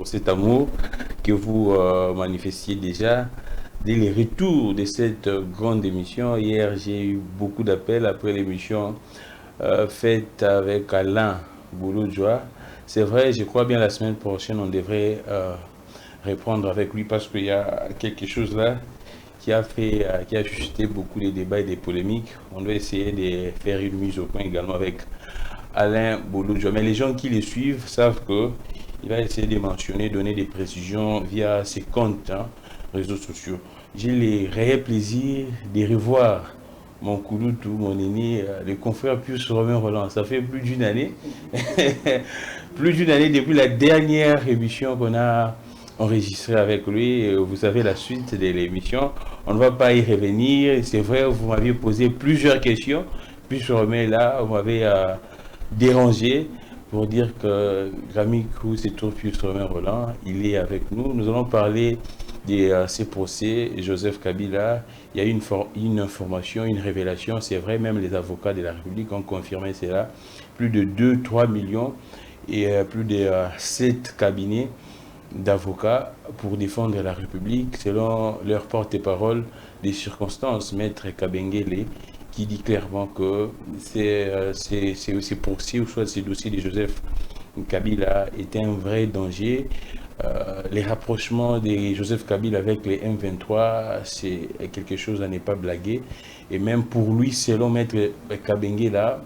pour cet amour que vous manifestiez déjà dès les retours de cette grande émission. Hier, j'ai eu beaucoup d'appels après l'émission faite avec Alain Bouloudjoa. C'est vrai, je crois bien la semaine prochaine, on devrait répondre avec lui parce qu'il y a quelque chose là qui a suscité beaucoup de débats et des polémiques. On doit essayer de faire une mise au point également avec Alain Bouloudjoa. Mais les gens qui le suivent savent que il va essayer de mentionner, donner des précisions via ses comptes, réseaux sociaux. J'ai le réel plaisir de revoir mon Kouloutou, mon aîné, le confrère Pius Romain Roland. Ça fait plus d'une année. Plus d'une année depuis la dernière émission qu'on a enregistrée avec lui. Vous savez la suite de l'émission. On ne va pas y revenir. C'est vrai, vous m'aviez posé plusieurs questions. Pius Romain là, vous m'avez dérangé pour dire que Grammy Cruz et Pius Romain Roland, il est avec nous. Nous allons parler de ces procès, Joseph Kabila. Il y a une information, une révélation, c'est vrai, même les avocats de la République ont confirmé cela. Plus de 2-3 millions et plus de 7 cabinets d'avocats pour défendre la République, selon leur porte-parole des circonstances, Maître Kabengele, qui dit clairement que ces procès ou soit ces dossiers de Joseph Kabila étaient un vrai danger. Les rapprochements de Joseph Kabila avec les M23, c'est quelque chose à ne pas blaguer. Et même pour lui, selon Maître Kabengele,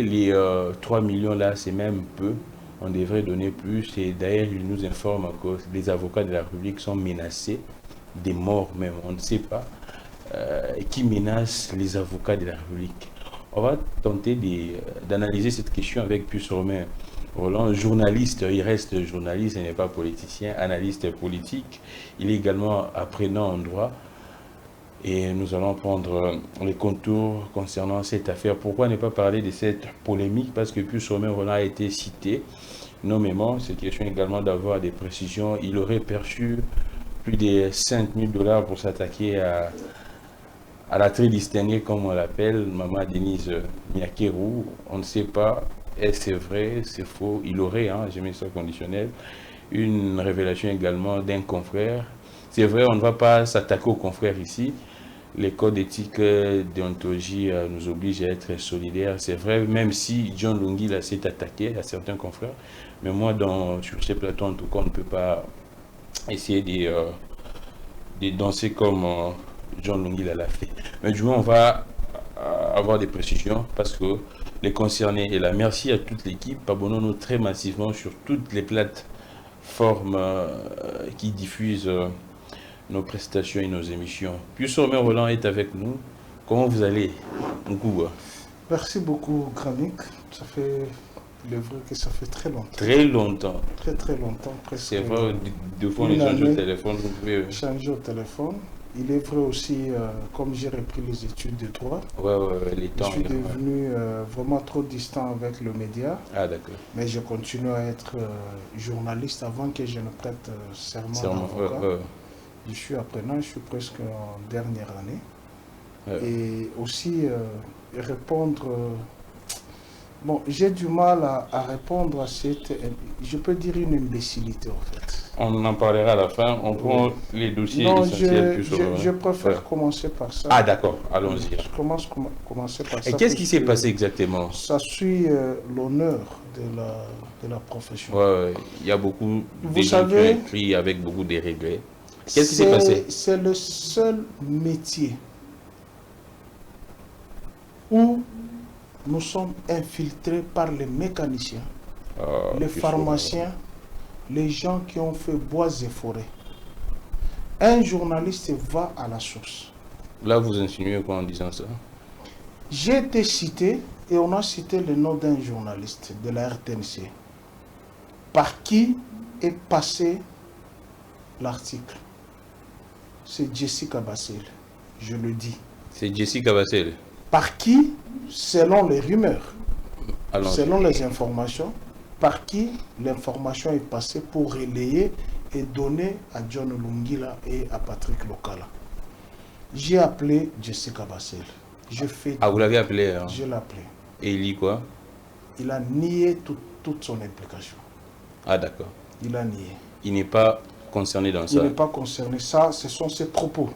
les 3 millions là, c'est même peu. On devrait donner plus. Et d'ailleurs, il nous informe que les avocats de la République sont menacés, des morts même, on ne sait pas, qui menacent les avocats de la République. On va tenter d'analyser cette question avec Pius Romain Roland, journaliste, il reste journaliste, il n'est pas politicien, analyste politique. Il est également apprenant en droit. Et nous allons prendre les contours concernant cette affaire. Pourquoi ne pas parler de cette polémique? Parce que Pius Romain Roland a été cité nommément. C'est question également d'avoir des précisions. Il aurait perçu plus de 5 000 $ pour s'attaquer à la très distinguée, comme on l'appelle, Maman Denise Nyakeru. On ne sait pas. Est-ce vrai, c'est faux? Il aurait, j'ai mis ça conditionnel, une révélation également d'un confrère. C'est vrai, on ne va pas s'attaquer aux confrères ici. Les codes d'éthique déontologie nous obligent à être solidaires. C'est vrai, même si John Lungi s'est attaqué à certains confrères. Mais moi, sur ces plateaux, en tout cas, on ne peut pas essayer de danser comme John Lungi l'a fait. Mais du moins, on va avoir des précisions parce que les concernés, et là, merci à toute l'équipe, abonnons-nous très massivement sur toutes les plateformes qui diffusent nos prestations et nos émissions. Pius Romain Roland est avec nous. Comment vous allez, Nkouba? Merci beaucoup, Grammy. Ça fait, il est vrai que ça fait très longtemps. Très longtemps. Très très longtemps, presque. C'est vrai, deux fois on échange au téléphone, vous pouvez... Changer au téléphone. Il est vrai aussi, comme j'ai repris les études de droit, les temps, je suis devenu vraiment trop distant avec le média. Ah, d'accord. Mais je continue à être journaliste avant que je ne prête serment d'avocat. Je suis apprenant, je suis presque en dernière année. Et aussi répondre... Bon, j'ai du mal à répondre à cette... Je peux dire une imbécilité en fait. On en parlera à la fin. On prend les dossiers essentiels. Je préfère commencer par ça. Ah d'accord, allons-y. Je commencer par ça. Et qu'est-ce qui s'est passé exactement? Ça suit l'honneur de la profession. Il y a beaucoup de gens qui ont écrit avec beaucoup de regrets. Qu'est-ce qui s'est passé? C'est le seul métier où nous sommes infiltrés par les mécaniciens, les pharmaciens, les gens qui ont fait bois et forêts. Un journaliste va à la source. Là, vous insinuez quoi en disant ça? J'ai été cité et on a cité le nom d'un journaliste de la RTNC. Par qui est passé l'article? C'est Jessica Bassel, je le dis. C'est Jessica Bassel. Par qui, selon les rumeurs, selon les informations, par qui l'information est passée pour relayer et donner à John Lungila et à Patrick Lokala. J'ai appelé Jessica Bassel. Vous l'avez appelé? Je l'ai appelé. Et il dit quoi? Il a nié toute son implication. Ah d'accord. Il a nié. Il n'est pas concerné dans ça. Il n'est pas concerné. Ça, ce sont ses propos.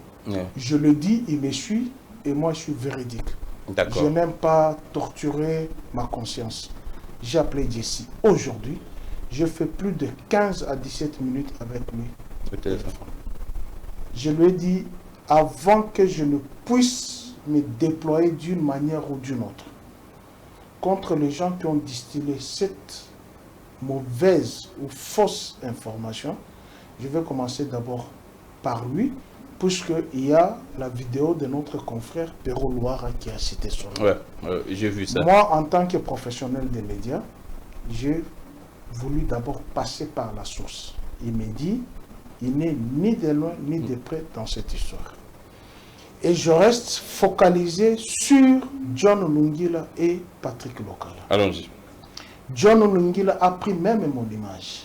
Je le dis, il me suit et moi je suis véridique. Je n'aime pas torturer ma conscience. J'ai appelé Jesse aujourd'hui. Je fais plus de 15 à 17 minutes avec lui. Au téléphone. Je lui ai dit, avant que je ne puisse me déployer d'une manière ou d'une autre contre les gens qui ont distillé cette mauvaise ou fausse information, je vais commencer d'abord par lui, puisqu'il y a la vidéo de notre confrère Perrault Loire qui a cité son nom. J'ai vu ça. Moi, en tant que professionnel des médias, j'ai voulu d'abord passer par la source. Il me dit, il n'est ni de loin ni de près dans cette histoire. Et je reste focalisé sur John Lungila et Patrick Lokala. Allons-y. John Lungila a pris même mon image.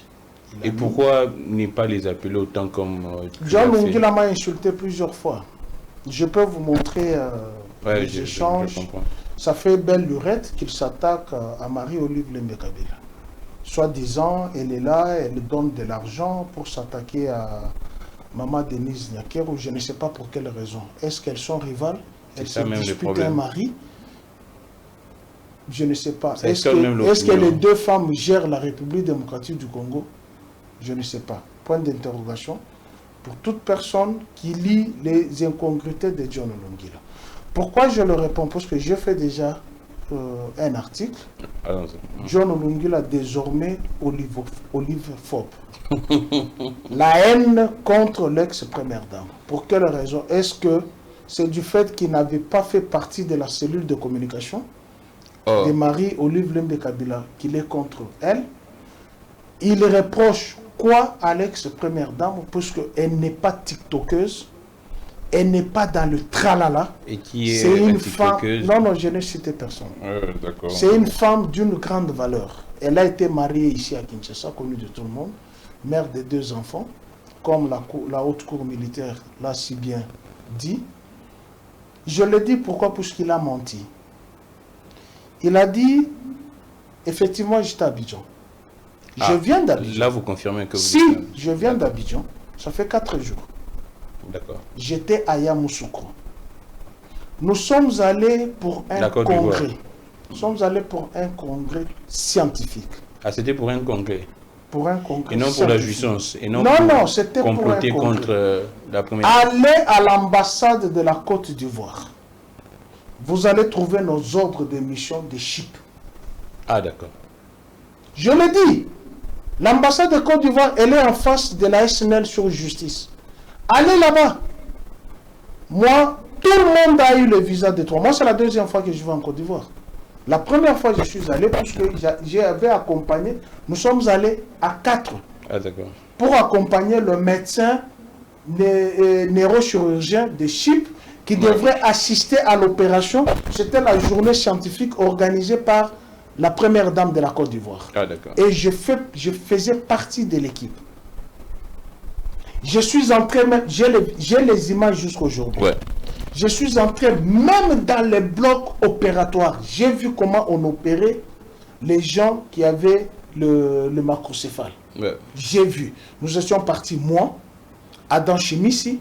Et pourquoi ne pas les appeler autant comme... John Lungila m'a insulté plusieurs fois. Je peux vous montrer les échanges. Ça fait belle lurette qu'il s'attaque à Marie-Olive Lembe-Kabila. Soit-disant, elle est là, elle donne de l'argent pour s'attaquer à Maman Denise Nyakero. Je ne sais pas pour quelle raison. Est-ce qu'elles sont rivales? Elles se disputent un mari? Je ne sais pas. Est-ce que les deux femmes gèrent la République démocratique du Congo? Je ne sais pas. Point d'interrogation pour toute personne qui lit les incongruités de John Lungila. Pourquoi je le réponds? Parce que je fais déjà un article. John Lungila désormais olivophobe. La haine contre l'ex-première dame. Pour quelle raison? Est-ce que c'est du fait qu'il n'avait pas fait partie de la cellule de communication de Marie-Olive Lembe-Kabila qu'il est contre elle? Il reproche quoi à l'ex-première dame? Parce qu'elle n'est pas tiktokeuse, elle n'est pas dans le tralala. Et qui est c'est une femme. Non, je n'ai cité personne. C'est une femme d'une grande valeur. Elle a été mariée ici à Kinshasa, connue de tout le monde, mère de 2 enfants, comme la haute cour militaire l'a si bien dit. Je le dis pourquoi? Parce qu'il a menti. Il a dit, effectivement, j'étais à Abidjan. Je viens d'Abidjan. Là, vous confirmez que vous... Si, je viens d'Abidjan. Ça fait 4 jours. D'accord. J'étais à Yamoussoukro. Nous sommes allés pour un congrès. Nous sommes allés pour un congrès scientifique. Ah, c'était pour un congrès? Pour un congrès. Et non pour la jouissance. Et non, c'était pour un congrès. Contre la première... Allez à l'ambassade de la Côte d'Ivoire. Vous allez trouver nos ordres de mission de Chypre. Ah, d'accord. Je le dis. L'ambassade de Côte d'Ivoire, elle est en face de la SNL sur justice. Allez là-bas. Moi, tout le monde a eu le visa de 3 mois. C'est la 2e fois que je vais en Côte d'Ivoire. La première fois, je suis allé parce que j'avais accompagné. Nous sommes allés à 4. Ah, d'accord. Pour accompagner le médecin neurochirurgien de Chypre qui devrait assister à l'opération. C'était la journée scientifique organisée par la première dame de la Côte d'Ivoire. Ah, d'accord. Et je faisais partie de l'équipe. Je suis entré, j'ai les images jusqu'aujourd'hui. Ouais. Je suis entré même dans les blocs opératoires. J'ai vu comment on opérait les gens qui avaient le macrocéphale. Ouais. J'ai vu. Nous étions partis, moi, Adam Chimissi.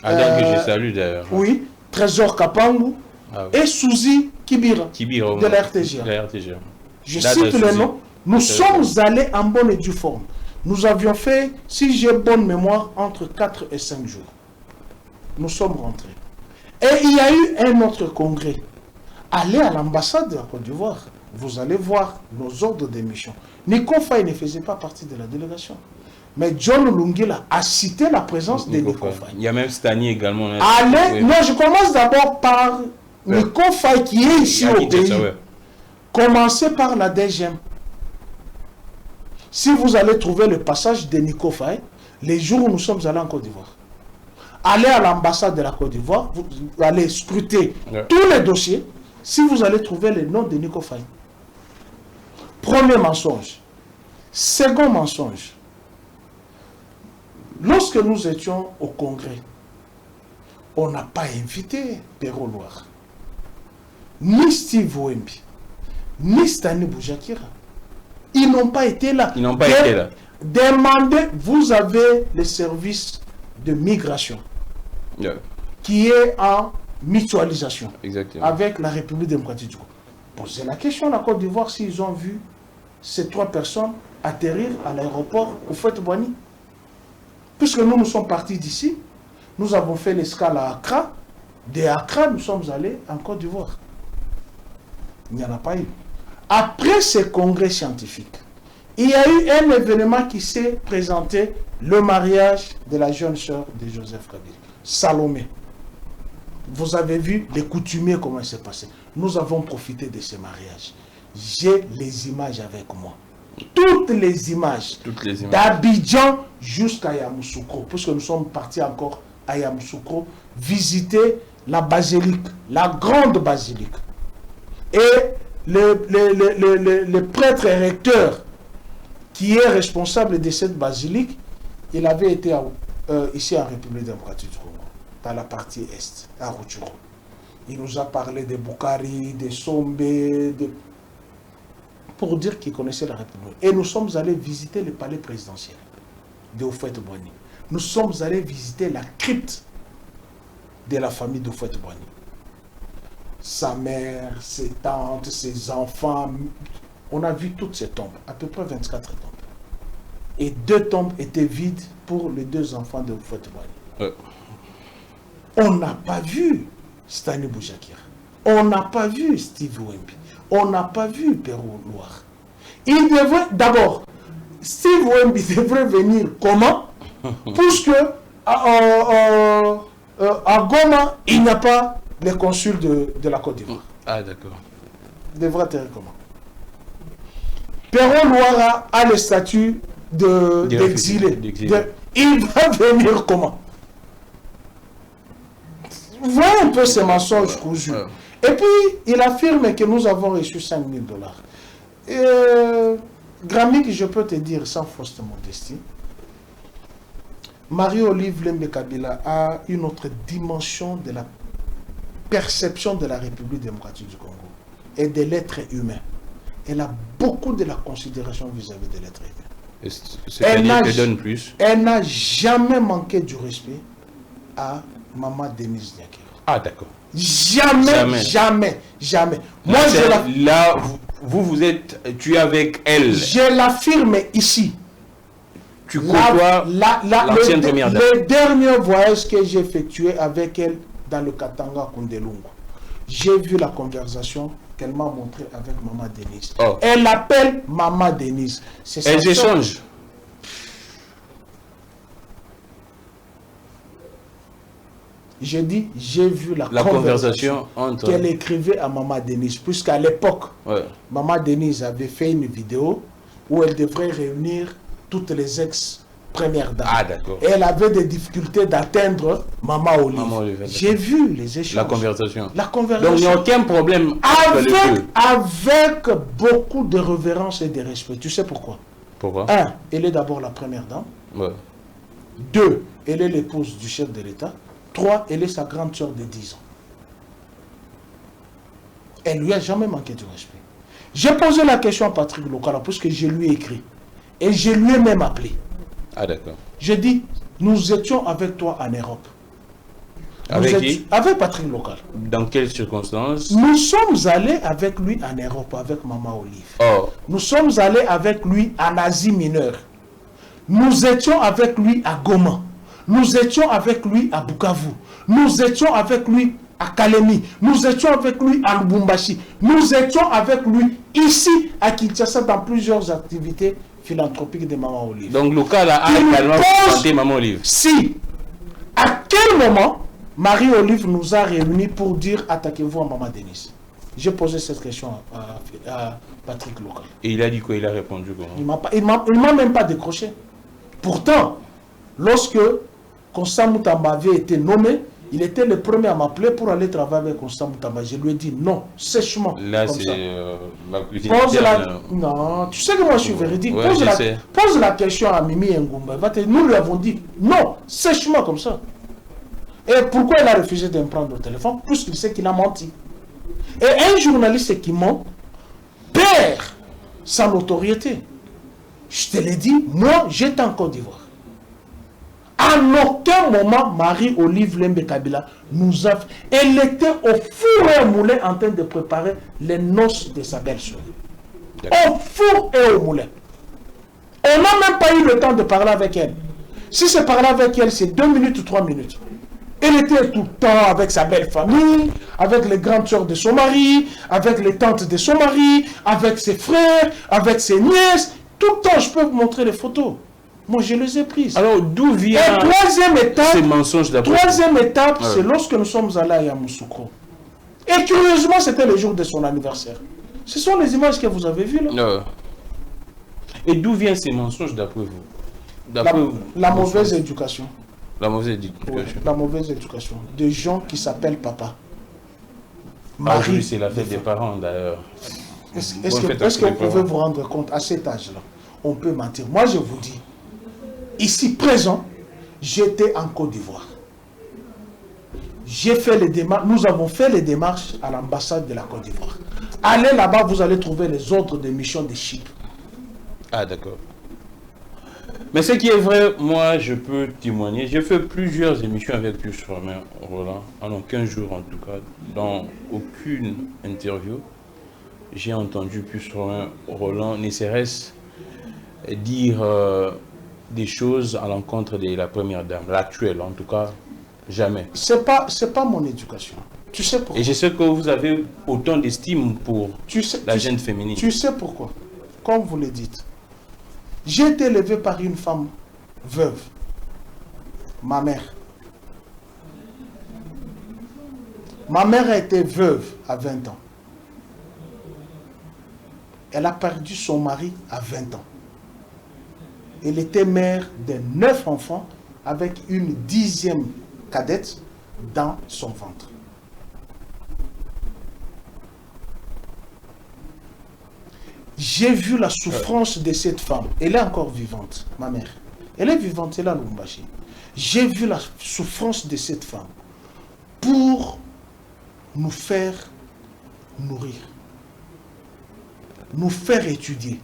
Adam que je salue d'ailleurs. Oui, Trésor Kapangu et Souzi Kibira de la RTGA. Je cite le nom. Nous sommes allés en bonne et due forme. Nous avions fait, si j'ai bonne mémoire, entre 4 et 5 jours. Nous sommes rentrés. Et il y a eu un autre congrès. Allez à l'ambassade de la Côte d'Ivoire. Vous allez voir nos ordres d'émission. Nico Faye ne faisait pas partie de la délégation. Mais John Lungila a cité la présence de Nico Faye. Il y a même Stani également. Allez, moi je commence d'abord par Nico Faye qui est ici au pays. Commencez par la DGM. Si vous allez trouver le passage de Nico Faye, les jours où nous sommes allés en Côte d'Ivoire, allez à l'ambassade de la Côte d'Ivoire, vous allez scruter tous les dossiers, si vous allez trouver le nom de Nico Faye. Premier mensonge. Second mensonge. Lorsque nous étions au congrès, on n'a pas invité Perrault Loire, ni Steve Wemby, ni Stani Boujakira. Ils n'ont pas été là. Ils n'ont pas été là. demandez, vous avez le service de migration qui est en mutualisation avec la République démocratique du Congo. Posez la question à la Côte d'Ivoire s'ils ont vu ces 3 personnes atterrir à l'aéroport au Houphouët-Boigny. Puisque nous sommes partis d'ici, nous avons fait l'escale à Accra. De Accra, nous sommes allés en Côte d'Ivoire. Il n'y en a pas eu. Après ce congrès scientifique, il y a eu un événement qui s'est présenté, le mariage de la jeune sœur de Joseph Kabila, Salomé. Vous avez vu les coutumiers, comment il s'est passé. Nous avons profité de ce mariage. J'ai les images avec moi. Toutes les images. D'Abidjan jusqu'à Yamoussoukro. Puisque nous sommes partis encore à Yamoussoukro visiter la basilique, la grande basilique. Et le prêtre recteur qui est responsable de cette basilique, il avait été ici en République démocratique du Congo, dans la partie est, à Rutshuru. Il nous a parlé de Boukari, de Sombe, pour dire qu'il connaissait la République. Et nous sommes allés visiter le palais présidentiel de Houphouët-Boigny. Nous sommes allés visiter la crypte de la famille de Houphouët-Boigny. Sa mère, ses tantes, ses enfants. On a vu toutes ces tombes, à peu près 24 tombes. Et 2 tombes étaient vides pour les 2 enfants de Houphouët-Boigny. On n'a pas vu Stani Boujakir. On n'a pas vu Steve Wemby. On n'a pas vu Perrault Loire. Il devrait, d'abord, Steve Wemby devrait venir comment? Puisque à Goma, il n'y a pas les consuls de la Côte d'Ivoire. Ah, d'accord. Il devrait être comment? Perrault Loire a le statut d'exilé. Il va venir comment? Voyez un peu ces mensonges cousus. Et puis, il affirme que nous avons reçu $5,000. Gramic, je peux te dire, sans fausse modestie, Marie-Olive Lembe Kabila a une autre dimension de la perception de la République démocratique du Congo et de l'être humain. Elle a beaucoup de la considération vis-à-vis de l'être humain. C'est-à-dire qu'elle donne plus. Elle n'a jamais manqué du respect à Maman Denise Nyakero. Ah, d'accord. Jamais. Moi, là, tu es avec elle. Je l'affirme ici. Tu côtoies l'ancienne première dame. Le dernier voyage que j'ai effectué avec elle dans le Katanga Kundelungu, j'ai vu la conversation qu'elle m'a montrée avec Maman Denise. Oh. Elle l'appelle Maman Denise. Elles échangent. J'ai dit, j'ai vu la conversation qu'elle écrivait à Maman Denise, puisqu'à l'époque, Maman Denise avait fait une vidéo où elle devrait réunir toutes les ex-premières dames. Ah, d'accord. Et elle avait des difficultés d'atteindre Maman Olive. J'ai vu les échanges. La conversation. Donc, il n'y a aucun problème avec beaucoup de révérence et de respect. Tu sais pourquoi? Pourquoi? 1, elle est d'abord la première dame. 2, elle est l'épouse du chef de l'État. 3, elle est sa grande soeur de 10 ans. Elle lui a jamais manqué de respect. J'ai posé la question à Patrick Lokala parce que je lui ai écrit. Et je lui ai même appelé. Ah, d'accord. J'ai dit, nous étions avec toi en Europe. Avec qui? Avec Patrick Lokala. Dans quelles circonstances? Nous sommes allés avec lui en Europe, avec Maman Olive. Oh. Nous sommes allés avec lui en Asie mineure. Nous étions avec lui à Goma. Nous étions avec lui à Bukavu. Nous étions avec lui à Kalemi. Nous étions avec lui à Lubumbashi. Nous étions avec lui ici à Kinshasa dans plusieurs activités philanthropiques de Maman Olive. Donc Local a également présenté Maman Olive. Si. À quel moment Marie-Olive nous a réunis pour dire attaquez-vous à Maman Denise? J'ai posé cette question à Patrick Local. Et il a dit quoi? Il a répondu comment? Il m'a même pas décroché. Pourtant, lorsque Constant Moutamba avait été nommé, il était le premier à m'appeler pour aller travailler avec Constant Moutamba. Je lui ai dit non, sèchement. Là, c'est la plus Non, tu sais que moi je suis véridique. Ouais, pose la question à Mimi Ngumba. Nous lui avons dit non, sèchement comme ça. Et pourquoi il a refusé de me prendre au téléphone? Puisqu'il sait qu'il a menti. Et un journaliste qui ment perd sa notoriété. Je te l'ai dit, moi, j'étais en Côte d'Ivoire. À aucun moment, Marie-Olive Lembe Kabila nous a... Elle était au four et au moulin en train de préparer les noces de sa belle-sœur. Au four et au moulin. On n'a même pas eu le temps de parler avec elle. Si c'est parler avec elle, c'est 2 minutes ou 3 minutes. Elle était tout le temps avec sa belle famille, avec les grandes sœurs de son mari, avec les tantes de son mari, avec ses frères, avec ses nièces. Tout le temps, je peux vous montrer les photos. Moi, je les ai prises. Alors, d'où vient ces mensonges d'après? Troisième étape, c'est lorsque nous sommes allés à Yamoussoukro. Et curieusement, c'était le jour de son anniversaire. Ce sont les images que vous avez vues là. Et d'où viennent ces mensonges d'après vous? La mauvaise éducation. La mauvaise éducation. Oui, la mauvaise éducation. Des gens qui s'appellent papa. Marie, c'est la fête des parents d'ailleurs. Est-ce que vous pouvez vous rendre compte, à cet âge-là, on peut mentir? Moi, je vous dis, ici présent, j'étais en Côte d'Ivoire. J'ai fait les démarches, nous avons fait les démarches à l'ambassade de la Côte d'Ivoire. Allez là-bas, vous allez trouver les ordres de mission de Chypre. Ah, d'accord. Mais ce qui est vrai, moi, je peux témoigner. J'ai fait plusieurs émissions avec Pius Roland, en 15 jours en tout cas, dans aucune interview. J'ai entendu Pius Roland, ne serait-ce dire des choses à l'encontre de la première dame, l'actuelle en tout cas, jamais. C'est pas mon éducation. Tu sais pourquoi? Et je sais que vous avez autant d'estime pour la jeune féminine. Tu sais pourquoi? Comme vous le dites. J'ai été élevé par une femme veuve, ma mère. Ma mère a été veuve à 20 ans. Elle a perdu son mari à 20 ans. Elle était mère de 9 enfants avec une 10e cadette dans son ventre. J'ai vu la souffrance de cette femme. Elle est encore vivante, ma mère. Elle est vivante, elle est à Lubumbashi. J'ai vu la souffrance de cette femme pour nous faire nourrir, nous faire étudier.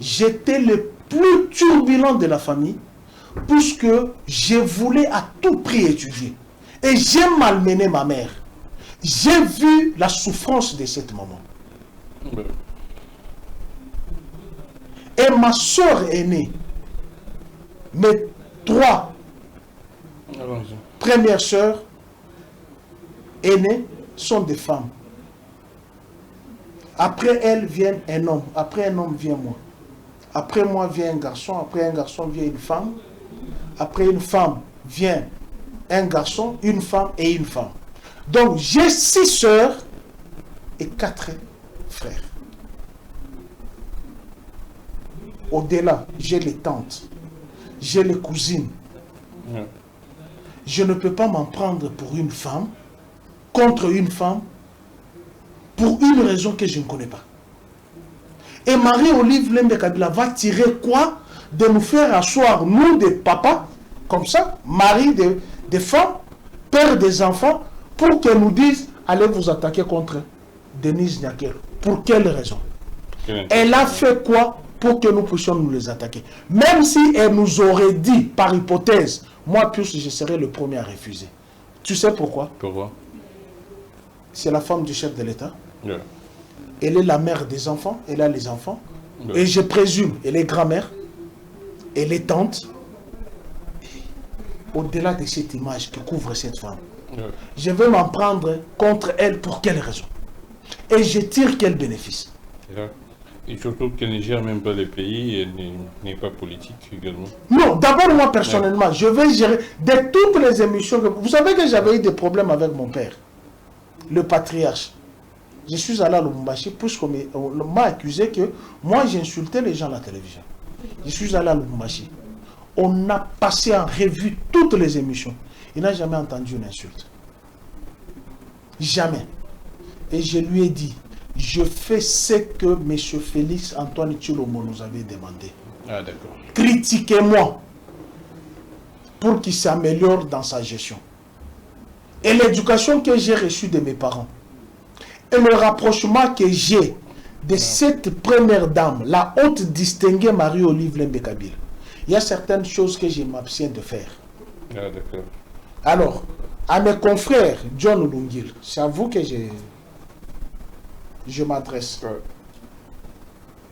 J'étais le plus turbulent de la famille puisque je voulais à tout prix étudier. Et j'ai malmené ma mère. J'ai vu la souffrance de cette maman. Et ma soeur aînée, mes 3 premières sœurs aînées sont des femmes. Après elles vient un homme. Après un homme vient moi. Après moi vient un garçon. Après un garçon vient une femme. Après une femme vient un garçon, une femme et une femme. Donc j'ai 6 sœurs et 4 frères. Au-delà, j'ai les tantes, j'ai les cousines. Je ne peux pas m'en prendre pour une femme, contre une femme, pour une raison que je ne connais pas. Et Marie-Olive Lembe Kabila va tirer quoi? De nous faire asseoir, nous, des papas, comme ça, mari des femmes, père des enfants, pour qu'elle nous dise, allez vous attaquer contre Denise Nyakel. Pour quelle raison? Elle a fait quoi pour que nous puissions nous les attaquer? Même si elle nous aurait dit, par hypothèse, moi, plus je serais le premier à refuser. Tu sais pourquoi? Pourquoi? C'est la femme du chef de l'État. Elle est la mère des enfants, elle a les enfants. Et je présume, elle est grand-mère, elle est tante. Au-delà de cette image que couvre cette femme, je vais m'en prendre contre elle pour quelle raison? Et je tire quel bénéfice? Et surtout qu'elle ne gère même pas les pays, elle n'est pas politique également. Non, d'abord moi personnellement, je vais gérer de toutes les émissions. Vous savez que j'avais eu des problèmes avec mon père, le patriarche. Je suis allé à Lubumbashi puisqu'on m'a accusé que moi j'insultais les gens à la télévision. Je suis allé à Lubumbashi. On a passé en revue toutes les émissions. Il n'a jamais entendu une insulte. Jamais. Et je lui ai dit, je fais ce que M. Félix Antoine Tshilombo nous avait demandé. Ah, d'accord. Critiquez-moi pour qu'il s'améliore dans sa gestion. Et l'éducation que j'ai reçue de mes parents et le rapprochement que j'ai de cette première dame, la haute distinguée Marie-Olive Lembe Kabila, il y a certaines choses que je m'abstiens de faire. Ah, d'accord. Alors, à mes confrères, John Lungil, c'est à vous que je m'adresse. Ouais.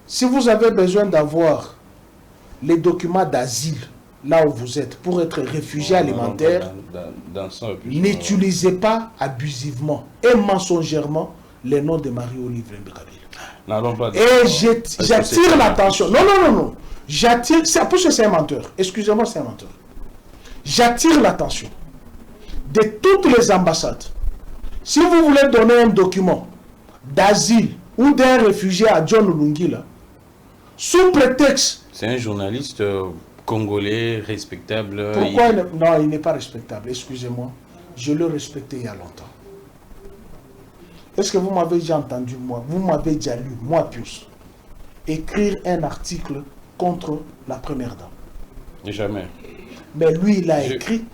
Si vous avez besoin d'avoir les documents d'asile, là où vous êtes, pour être réfugié alimentaire, n'utilisez pas abusivement et mensongèrement les noms de Marie-Olive Lembe Kabila. Et j'attire l'attention. Non. J'attire, parce que c'est un menteur. Excusez-moi, c'est un menteur. J'attire l'attention de toutes les ambassades. Si vous voulez donner un document d'asile ou d'un réfugié à John Lungila, sous prétexte... C'est un journaliste congolais respectable. Pourquoi non, il n'est pas respectable, excusez-moi. Je le respectais il y a longtemps. Est-ce que vous m'avez déjà entendu, moi, vous m'avez déjà lu, moi, Pius, écrire un article contre la première dame? Jamais. Mais lui, il a écrit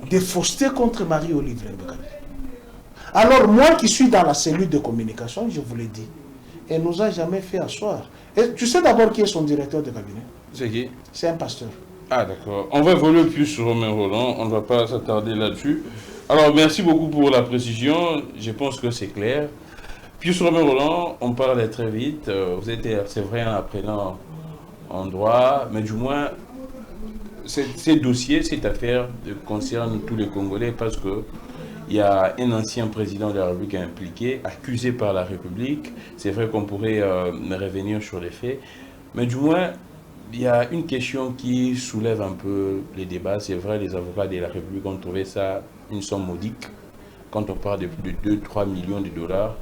des faussetés contre Marie-Olive Lembe Kabila. Alors, moi qui suis dans la cellule de communication, je vous l'ai dit, elle ne nous a jamais fait asseoir. Et tu sais d'abord qui est son directeur de cabinet? C'est qui? C'est un pasteur. Ah, d'accord. On va évoluer plus sur Romain Roland. On ne va pas s'attarder là-dessus. Alors, merci beaucoup pour la précision. Je pense que c'est clair. Pius Romain Roland, on parle très vite. Vous êtes, c'est vrai, un apprenant en droit, mais du moins, ces dossiers, cette affaire concerne tous les Congolais parce que il y a un ancien président de la République impliqué, accusé par la République. C'est vrai qu'on pourrait revenir sur les faits, mais du moins, il y a une question qui soulève un peu les débats. C'est vrai, les avocats de la République ont trouvé ça une somme modique quand on parle de plus de 2-3 millions de dollars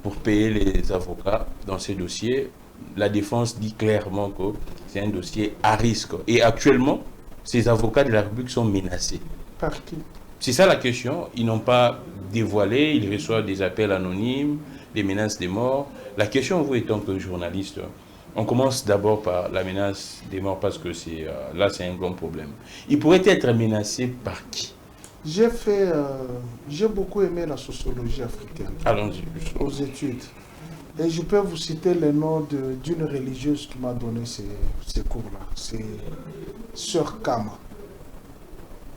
pour payer les avocats dans ces dossiers. La défense dit clairement que c'est un dossier à risque. Et actuellement, ces avocats de la République sont menacés. Par qui? C'est ça la question. Ils n'ont pas dévoilé, ils reçoivent des appels anonymes, des menaces de mort. La question, vous étant que journaliste, on commence d'abord par la menace des morts parce que là, c'est un grand problème. Ils pourraient être menacés par qui? J'ai beaucoup aimé la sociologie africaine. Allons-y. Aux études. Et je peux vous citer le nom d'une religieuse qui m'a donné ces cours-là. C'est Sœur Kama,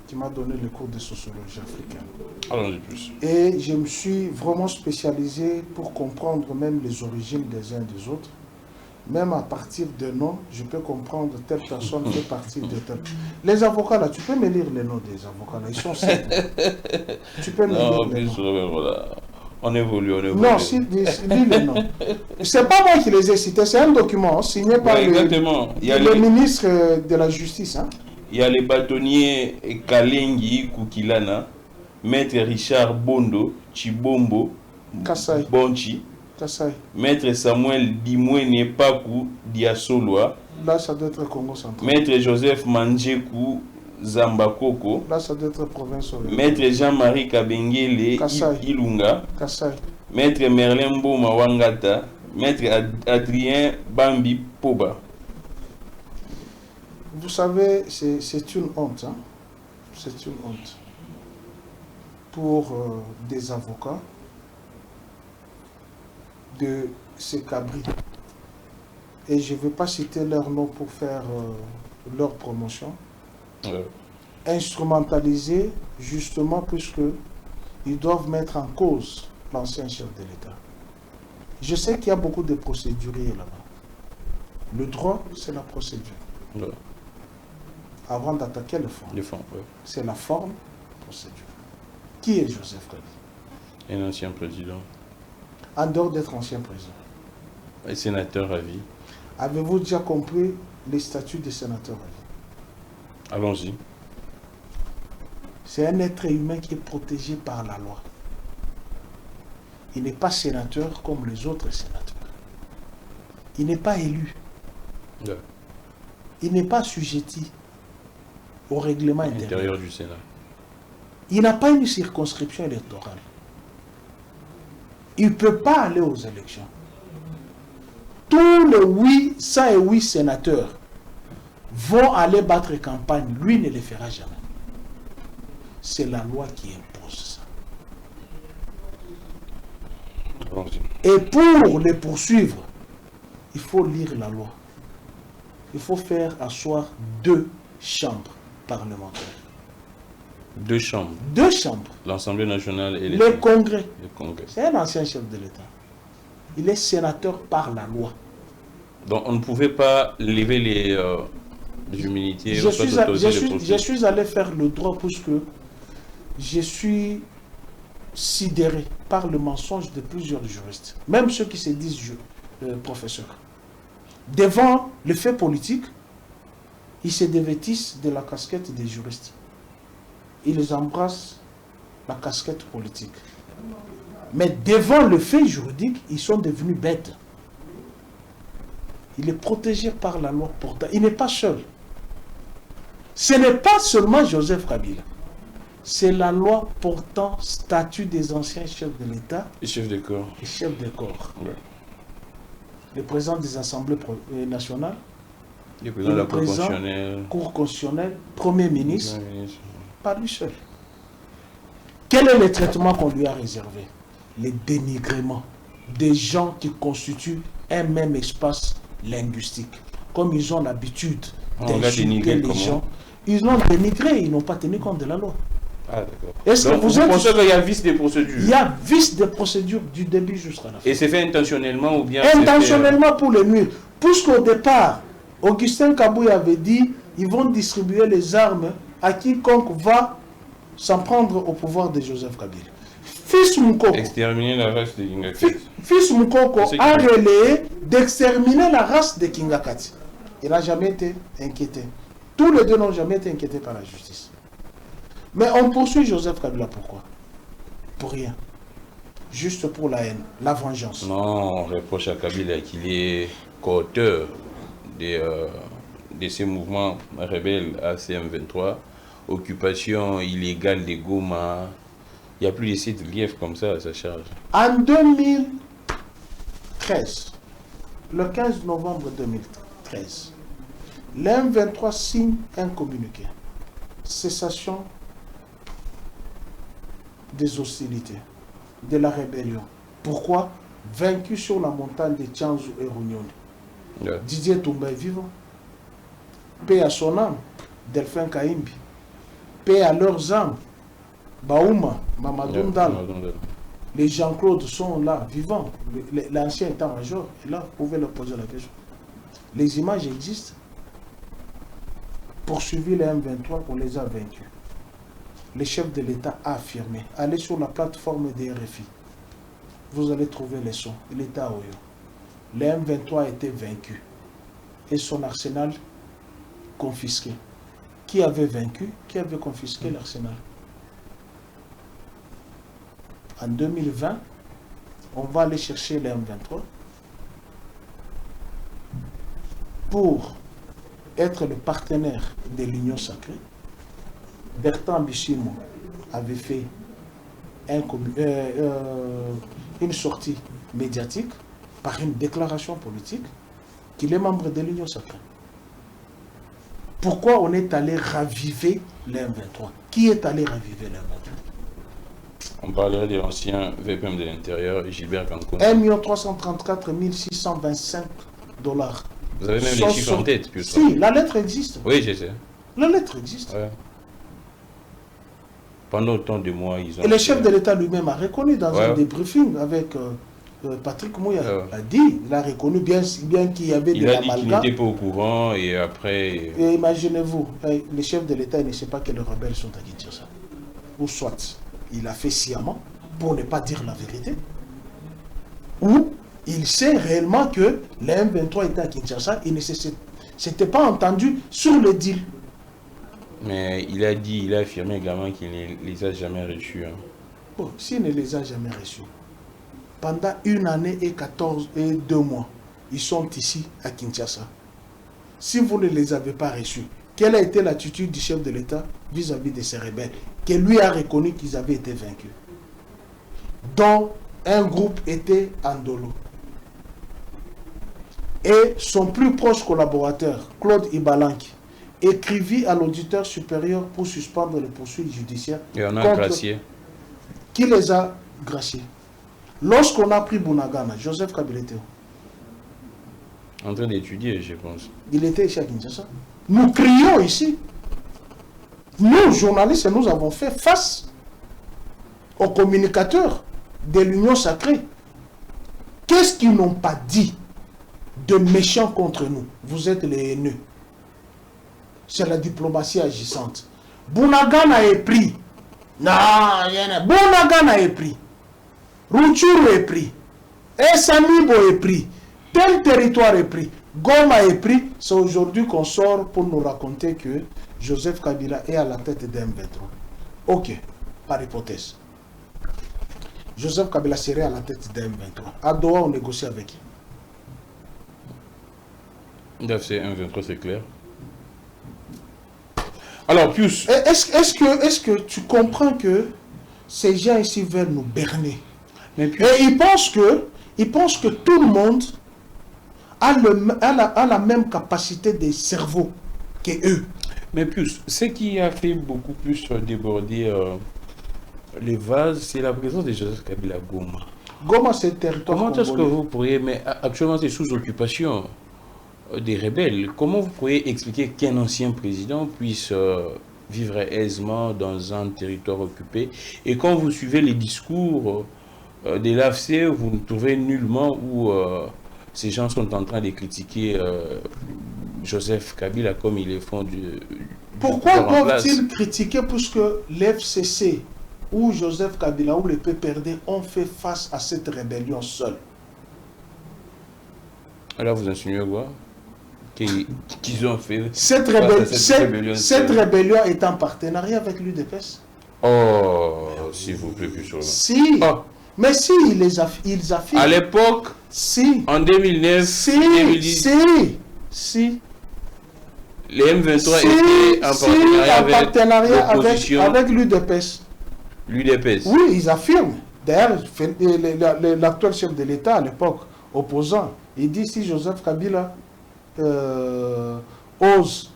qui m'a donné le cours de sociologie africaine. Allons-y plus. Et je me suis vraiment spécialisé pour comprendre même les origines des uns des autres. Même à partir de noms, je peux comprendre telle personne fait partie de telle. Les avocats là, tu peux me lire les noms des avocats là, ils sont simples. Tu peux me lire les noms. Voilà. On évolue. Non, lis les noms. C'est pas moi qui les ai cités, c'est un document signé par le ministre de la Justice. Hein. Il y a les bâtonniers Kalengi Kukilana, Maître Richard Bondo, Chibombo, Kassai. Bonchi, Kassai. Maître Samuel Dimwene Paku Diasoloa. Là, ça doit être Congo central. Maître Joseph Manjeku Zambakoko. Là, ça doit être province orientale. Maître Jean-Marie Kabengele Ilunga. Kassai. Maître Merlin Mboma Wangata. Maître Adrien Bambi Poba. Vous savez, c'est une honte. Hein? C'est une honte pour des avocats de ces cabris. Et je ne vais pas citer leur nom pour faire leur promotion. Instrumentalisés justement puisqu'ils doivent mettre en cause l'ancien chef de l'État. Je sais qu'il y a beaucoup de procéduriers là-bas. Le droit, c'est la procédure. Ouais. Avant d'attaquer le fond. C'est la forme, procédure. Qui est Joseph Kabila? Un ancien président. En dehors d'être ancien président. Un sénateur à vie. Avez-vous déjà compris les statuts des sénateurs à vie? Allons-y. C'est un être humain qui est protégé par la loi. Il n'est pas sénateur comme les autres sénateurs. Il n'est pas élu. Ouais. Il n'est pas assujetti au règlement intérieur du Sénat. Il n'a pas une circonscription électorale. Il ne peut pas aller aux élections. Tous les 808 sénateurs vont aller battre campagne. Lui ne le fera jamais. C'est la loi qui impose ça. Et pour les poursuivre, il faut lire la loi. Il faut faire asseoir 2 chambres parlementaires. 2 chambres. 2 chambres. L'Assemblée nationale et le Congrès. Le Congrès. C'est un ancien chef de l'État. Il est sénateur par la loi. Donc on ne pouvait pas lever les immunités. Je suis allé faire le droit puisque je suis sidéré par le mensonge de plusieurs juristes, même ceux qui se disent professeurs. Devant le fait politique, ils se dévêtissent de la casquette des juristes. Ils embrassent la casquette politique. Mais devant le fait juridique, ils sont devenus bêtes. Il est protégé par la loi pourtant. Il n'est pas seul. Ce n'est pas seulement Joseph Kabila. C'est la loi portant statut des anciens chefs de l'État et chefs de corps. Et chefs de corps. Ouais. Le président des assemblées nationales, le président de la Cour constitutionnelle, Premier ministre, pas lui seul. Quel est le traitement qu'on lui a réservé? Les dénigrements des gens qui constituent un même espace linguistique. Comme ils ont l'habitude d'insulter les gens, ils l'ont dénigré, ils n'ont pas tenu compte de la loi. Ah, d'accord. Est-ce que vous pensez qu'il y a vice de procédure? Il y a vice de procédure du début jusqu'à la fin. Et c'est fait intentionnellement ou bien intentionnellement pour les nuire. Puisqu'au départ, Augustin Kabouya avait dit ils vont distribuer les armes à quiconque va s'en prendre au pouvoir de Joseph Kabila. Fils Moukoko, exterminer la race de Kingakati. Fils Moukoko a relayé d'exterminer la race de Kingakati. Il n'a jamais été inquiété. Tous les deux n'ont jamais été inquiétés par la justice. Mais on poursuit Joseph Kabila, pourquoi? Pour rien. Juste pour la haine, la vengeance. Non, on reproche à Kabila qu'il est co-auteur de ces mouvements rebelles ACM23, occupation illégale de Goma. Il y a plus de 7 griefs comme ça à sa charge. En 2013, le 15 novembre 2013, l'M23 signe un communiqué. Cessation des hostilités, de la rébellion. Pourquoi? Vaincu sur la montagne de Tchanzu et Runyoni. Yeah. Didier Toumba est vivant. Paix à son âme, Delphin Kaimbi. Paix à leurs âmes, Baouma, Mamadou Ndala. Les Jean-Claude sont là, vivants. L'ancien état-major est là, vous pouvez leur poser la question. Les images existent. Poursuivi les M23, on les a vaincus. Le chef de l'État a affirmé, allez sur la plateforme des RFI, vous allez trouver les sons, l'État Oyo. Le M23 a été vaincu et son arsenal confisqué. Qui avait vaincu? Qui avait confisqué l'arsenal? En 2020, on va aller chercher le M23 pour être le partenaire de l'Union sacrée. Bertrand Bichimo avait fait une sortie médiatique par une déclaration politique qu'il est membre de l'Union sacrée. Pourquoi on est allé raviver l'M23? Qui est allé raviver l'M23? On parlerait de l'ancien VPM de l'Intérieur, Gilbert Kankoum. 1 334 625 $. Vous avez même les chiffres en tête? Si, la lettre existe. Oui, je sais. La lettre existe. Ouais. Pendant autant de mois, ils ont... Et le chef de l'État lui-même a reconnu dans un débriefing avec Patrick Mouya. Il a reconnu bien qu'il y avait de l'amalgame. Il a dit qu'il n'était pas au courant et après... Et imaginez-vous, le chef de l'État ne sait pas que les rebelles sont à Kinshasa. Ou soit, il a fait sciemment pour ne pas dire la vérité. Ou il sait réellement que les M23 étaient à Kinshasa. Il ne s'était pas entendu sur le deal. Mais il a dit, il a affirmé également qu'il ne les a jamais reçus. Hein. Bon, s'il ne les a jamais reçus, pendant 1 année et 2 mois, ils sont ici à Kinshasa. Si vous ne les avez pas reçus, quelle a été l'attitude du chef de l'État vis-à-vis de ces rebelles, que lui a reconnu qu'ils avaient été vaincus, dont un groupe était Andolo. Et son plus proche collaborateur, Claude Ibalanki, écrivit à l'auditeur supérieur pour suspendre les poursuites judiciaires. Et on a gracié. Qui les a graciés? Lorsqu'on a pris Bunagana, Joseph Kabila était où? En train d'étudier, je pense. Il était ici à Kinshasa. Nous crions ici. Nous, journalistes, nous avons fait face aux communicateurs de l'Union sacrée. Qu'est-ce qu'ils n'ont pas dit de méchants contre nous? Vous êtes les haineux. C'est la diplomatie agissante. Bunagana est pris. Non, Bunagana est pris. Rutshuru est pris. Esamibo est pris. Tel territoire est pris. Goma est pris. C'est aujourd'hui qu'on sort pour nous raconter que Joseph Kabila est à la tête de M23. Ok, par hypothèse. Joseph Kabila serait à la tête de M23. À Doha, on négocie avec qui? C'est M23, c'est clair. Alors, Pius. Est-ce que tu comprends que ces gens ici veulent nous berner? Mais Pius, et ils pensent que tout le monde a la même capacité de cerveau qu'eux. Mais Pius, ce qui a fait beaucoup plus déborder les vases, c'est la présence de Joseph Kabila Goma. Goma, c'est territoire congolais. Comment est-ce que vous pourriez, mais actuellement c'est sous occupation des rebelles, comment vous pourriez expliquer qu'un ancien président puisse vivre aisément dans un territoire occupé? Et quand vous suivez les discours de l'AFC, vous ne trouvez nullement où ces gens sont en train de critiquer Joseph Kabila comme ils le font Pourquoi doivent-ils critiquer puisque l'FCC ou Joseph Kabila ou le PPRD ont fait face à cette rébellion seule? Alors vous insinuez quoi? Qu'ils ont fait cette rébellion est en partenariat avec l'UDPS. Oh, s'il vous plaît, plus sur là. Si. Oh. Mais si, ils affirment. À l'époque, si. En 2009, 2010. Si. Les M23 étaient en partenariat avec l'UDPS. L'UDPS. Oui, ils affirment. D'ailleurs, l'actuel chef de l'État à l'époque, opposant, il dit si Joseph Kabila ose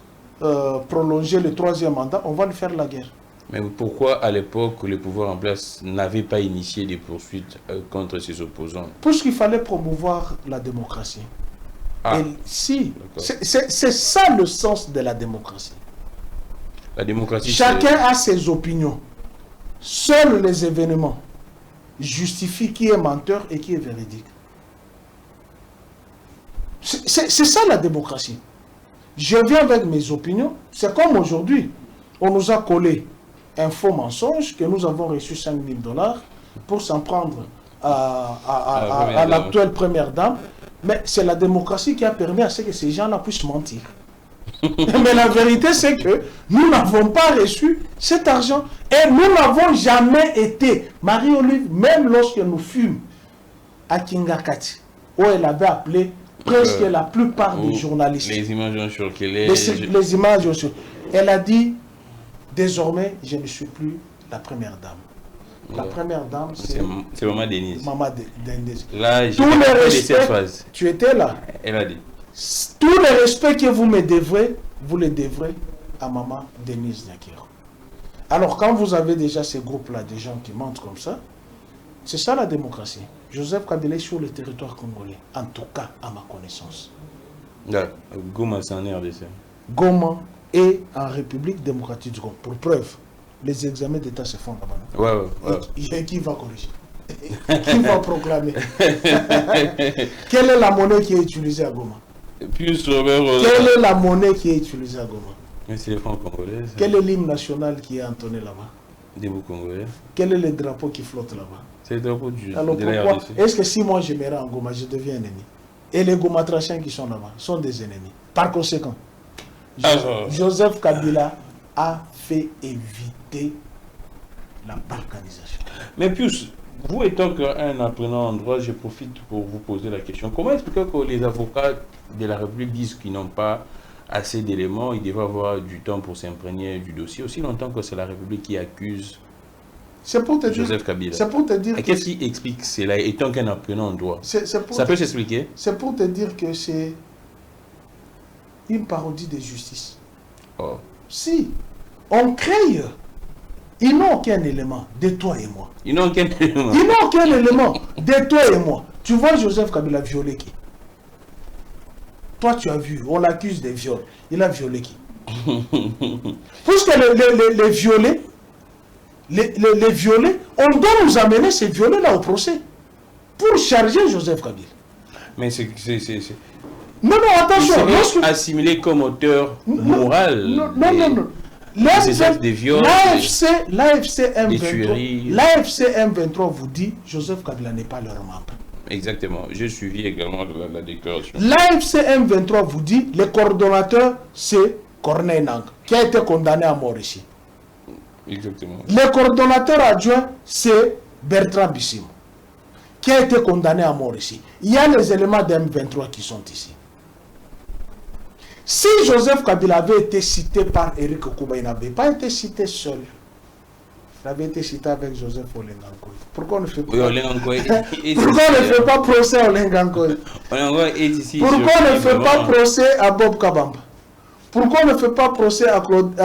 prolonger le 3e mandat, on va lui faire la guerre. Mais pourquoi à l'époque le pouvoir en place n'avait pas initié des poursuites contre ses opposants? Parce qu'il fallait promouvoir la démocratie. Ah, et si, c'est ça le sens de la démocratie. La démocratie. Chacun a ses opinions. Seuls les événements justifient qui est menteur et qui est véridique. C'est ça la démocratie. Je viens avec mes opinions. C'est comme aujourd'hui. On nous a collé un faux mensonge que nous avons reçu 5 000 $ pour s'en prendre à l'actuelle première dame. Mais c'est la démocratie qui a permis à ce que ces gens-là puissent mentir. Mais la vérité, c'est que nous n'avons pas reçu cet argent. Et nous n'avons jamais été, Marie-Olive, même lorsque nous fûmes à Kingakati, où elle avait appelé presque la plupart des journalistes. Les images ont choqué. Les images ont choqué. Elle a dit, désormais, je ne suis plus la première dame. La première dame, c'est Maman Denise. Maman Denise. Là, j'ai fait cette phase. Tu étais là. Elle a dit. Tout le respect que vous me devrez, vous le devrez à Maman Denise Nyakiro. Alors, quand vous avez déjà ces groupes-là, des gens qui mentent comme ça, c'est ça la démocratie. Joseph Kabila est sur le territoire congolais, en tout cas à ma connaissance. Goma, c'est en RDC. Goma est en République démocratique du Congo. Pour preuve, les examens d'État se font là-bas. Ouais. Et qui va corriger? Qui va proclamer? Quelle est la monnaie qui est utilisée à Goma? Quelle est la monnaie qui est utilisée à Goma? C'est les francs congolais. Quel est l'hymne national qui est entonné là-bas? Des bouts congolais. Quel est le drapeau qui flotte là-bas? C'est le drapeau du. Alors pourquoi est-ce que si moi je me rends en Goma, je deviens un ennemi? Et les Gomatrachiens qui sont là-bas sont des ennemis. Par conséquent, Joseph Kabila a fait éviter la balkanisation. Mais Pius, vous étant qu'un apprenant en droit, je profite pour vous poser la question. Comment expliquer que les avocats de la République disent qu'ils n'ont pas assez d'éléments, ils devraient avoir du temps pour s'imprégner du dossier, aussi longtemps que c'est la République qui accuse Joseph Kabila? C'est pour te dire. Qu'est-ce qui explique cela, étant qu'un apprenant en droit? Ça peut s'expliquer? C'est pour te dire que c'est une parodie de justice. Oh. Si on crée, ils n'ont aucun élément de toi et moi. Ils n'ont aucun élément. Ils n'ont aucun élément de toi et moi. Tu vois Joseph Kabila violer qui? Toi, tu as vu, on l'accuse des viols. Il a violé qui? Puisque les violés, les violés, on doit nous amener ces violés-là au procès pour charger Joseph Kabila. Mais c'est... Non, attention. Assimilé comme auteur moral. Non. L'AFC M23 vous dit Joseph Kabila n'est pas leur membre. Exactement. J'ai suivi également la déclaration. L'AFC M23 vous dit le coordonnateur c'est Corneille Nangue qui a été condamné à mort ici. Exactement. Le coordonnateur adjoint c'est Bertrand Bissimo qui a été condamné à mort ici. Il y a les éléments de M23 qui sont ici. Si Joseph Kabila avait été cité par Éric Kouba, il n'avait pas été cité seul. Il avait été cité avec Joseph Olengankoy. Pourquoi on ne fait pas, procès à Olengankoy? Pourquoi on ne fait pas procès à Bob Kabamba? Pourquoi on ne fait pas procès à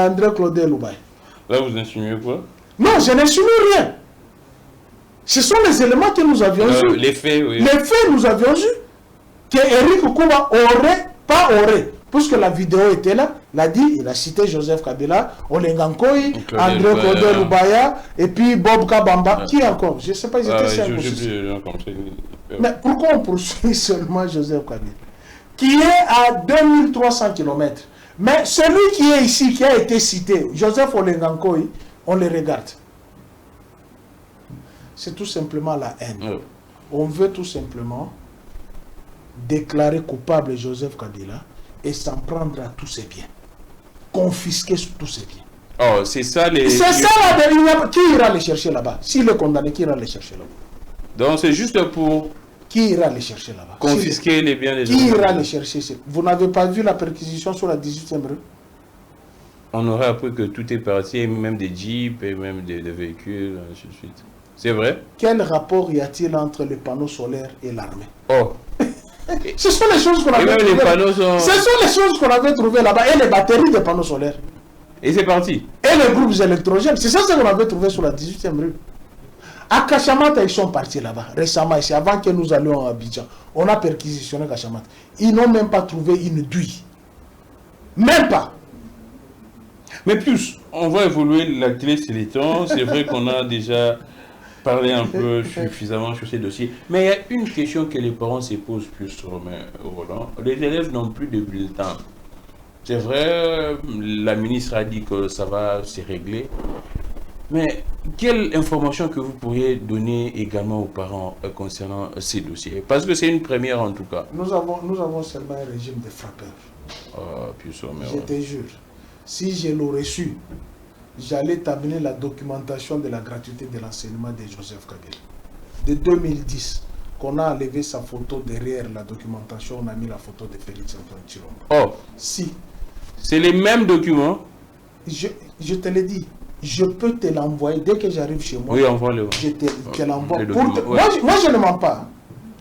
André Claudel Loubaye? Là, vous insinuez quoi? Non, je n'insinue rien. Ce sont les éléments que nous avions eus. Les faits, oui. Les faits, nous avions eu que Éric Kouba aurait, puisque la vidéo était là, il a cité Joseph Kabila, Olengankoy, André Claudel Loubaye, et puis Bob Kabamba. Qui encore? Je ne sais pas, ils étaient 5 ou 6. Mais pourquoi on poursuit seulement Joseph Kabila, qui est à 2300 km? Mais celui qui est ici, qui a été cité, Joseph Olengankoy, on le regarde. C'est tout simplement la haine. On veut tout simplement déclarer coupable Joseph Kabila et s'en prendre à tous ses biens. Confisquer tous ses biens. Oh, c'est ça les... C'est ça la dernière... Qui ira les chercher là-bas? S'il est condamné, qui ira les chercher là-bas? Donc c'est juste pour... Qui ira les chercher là-bas? Confisquer les biens des gens. Qui ira les chercher? Vous n'avez pas vu la perquisition sur la 18e rue? On aurait appris que tout est parti, même des jeeps et même des véhicules, ainsi de suite. C'est vrai? Quel rapport y a-t-il entre les panneaux solaires et l'armée? Oh. Ce sont les choses qu'on avait trouvées. Ce sont les choses qu'on avait trouvées là-bas et les batteries des panneaux solaires. Et c'est parti. Et les groupes électrogènes. C'est ça qu'on avait trouvé sur la 18e rue. À Kachamata, ils sont partis là-bas récemment ici, avant que nous allions à Abidjan. On a perquisitionné Kachamata. Ils n'ont même pas trouvé une douille. Même pas. Mais plus, on va évoluer la télé, c'est les temps. C'est vrai qu'on a déjà parlé un peu suffisamment sur ces dossiers. Mais il y a une question que les parents se posent plus, Roland. Les élèves n'ont plus de bulletins. C'est vrai, la ministre a dit que ça va se régler. Mais quelle information que vous pourriez donner également aux parents concernant ces dossiers? Parce que c'est une première en tout cas. Nous avons seulement un régime de frappeurs. Je te jure, si je l'aurais su, j'allais t'amener la documentation de la gratuité de l'enseignement de Joseph Kabila. De 2010, qu'on a enlevé sa photo derrière la documentation, on a mis la photo de Félix Antoine Tshilombo. Oh, si. C'est les mêmes documents? Je te l'ai dit. Je peux te l'envoyer dès que j'arrive chez moi. Oui, envoie-le. Je te l'envoie. Moi, je ne mens pas.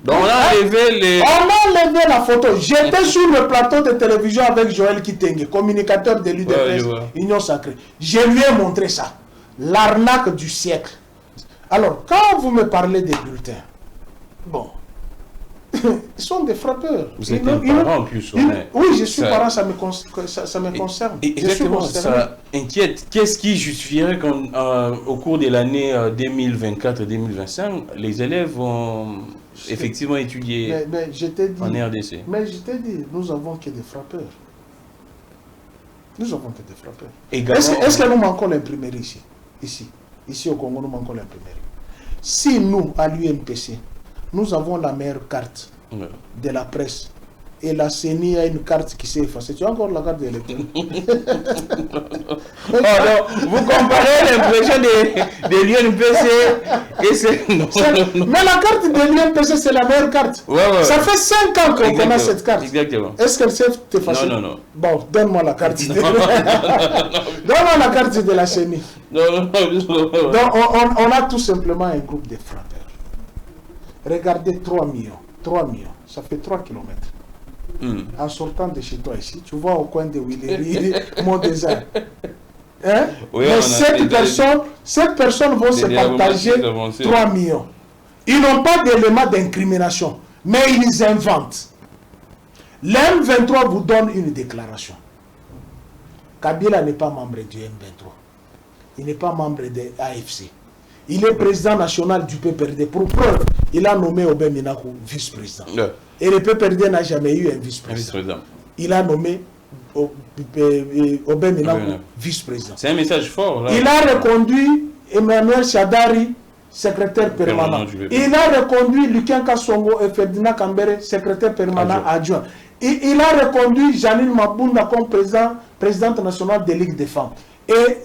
Donc, on a enlevé la photo. J'étais sur le plateau de télévision avec Joël Kitenge, communicateur de l'UDPS, Union Sacrée. Je lui ai montré ça. L'arnaque du siècle. Alors, quand vous me parlez des bulletins, bon, ils sont des frappeurs. Vous êtes un parent en plus. Oui, je suis parent, ça me concerne. Exactement, ça inquiète. Qu'est-ce qui justifierait qu'au cours de l'année 2024-2025, les élèves vont effectivement étudier en RDC? Mais je t'ai dit, nous avons que des frappeurs. Nous avons que des frappeurs. Est-ce que nous manquons l'imprimerie ici au Congo, nous manquons l'imprimerie. Si nous, à l'UNPC, nous avons la meilleure carte de la presse. Et la CENI a une carte qui s'est effacée. Tu as encore la carte de l'électeur? Vous comparez l'impression de l'UNPC et c'est... Mais la carte de l'UNPC, c'est la meilleure carte. Ça fait 5 ans qu'on connaît cette carte. Exactement. Est-ce qu'elle s'est effacée? Non. Bon, donne-moi la carte. Donne-moi la carte de la CENI. Donc, on a tout simplement un groupe de frappeurs. Regardez 3 millions. 3 millions, ça fait 3 kilomètres. En sortant de chez toi ici, tu vois au coin de Willery, Mont-Désert. Hein? Oui, mais cette personne vont se partager 3 millions. Ils n'ont pas d'éléments d'incrimination, mais ils inventent. L'M23 vous donne une déclaration. Kabila n'est pas membre du M23. Il n'est pas membre de l'AFC. Il est président national du PPRD. Pour preuve, il a nommé Obé Minakou vice-président. Et le PPRD n'a jamais eu un vice-président. Il a nommé Obé Minakou vice-président. C'est un message fort. Là. Il a reconduit Emmanuel Chadari, secrétaire permanent. Il a reconduit Lucien Kassongo et Ferdinand Kambere, secrétaire permanent adjoint. Et il a reconduit Janine Mabunda comme présidente nationale de Ligue des femmes. Et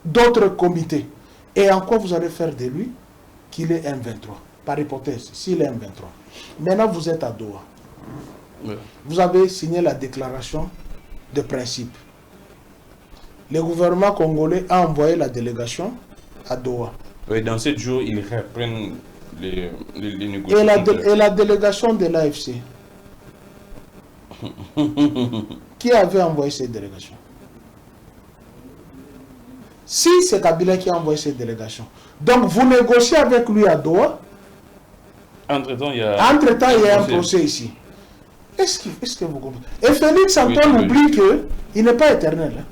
d'autres comités. Et encore, vous allez faire de lui qu'il est M23. Par hypothèse, s'il est M23. Maintenant, vous êtes à Doha. Oui. Vous avez signé la déclaration de principe. Le gouvernement congolais a envoyé la délégation à Doha. Oui, dans 7 jours, ils reprennent les négociations. Et la délégation de l'AFC. Qui avait envoyé cette délégation? Si c'est Kabila qui a envoyé cette délégation. Donc vous négociez avec lui à Doha. Entre-temps, il y a un procès ici. Est-ce que vous comprenez? Et Félix Antoine oublie qu'il n'est pas éternel. Hein.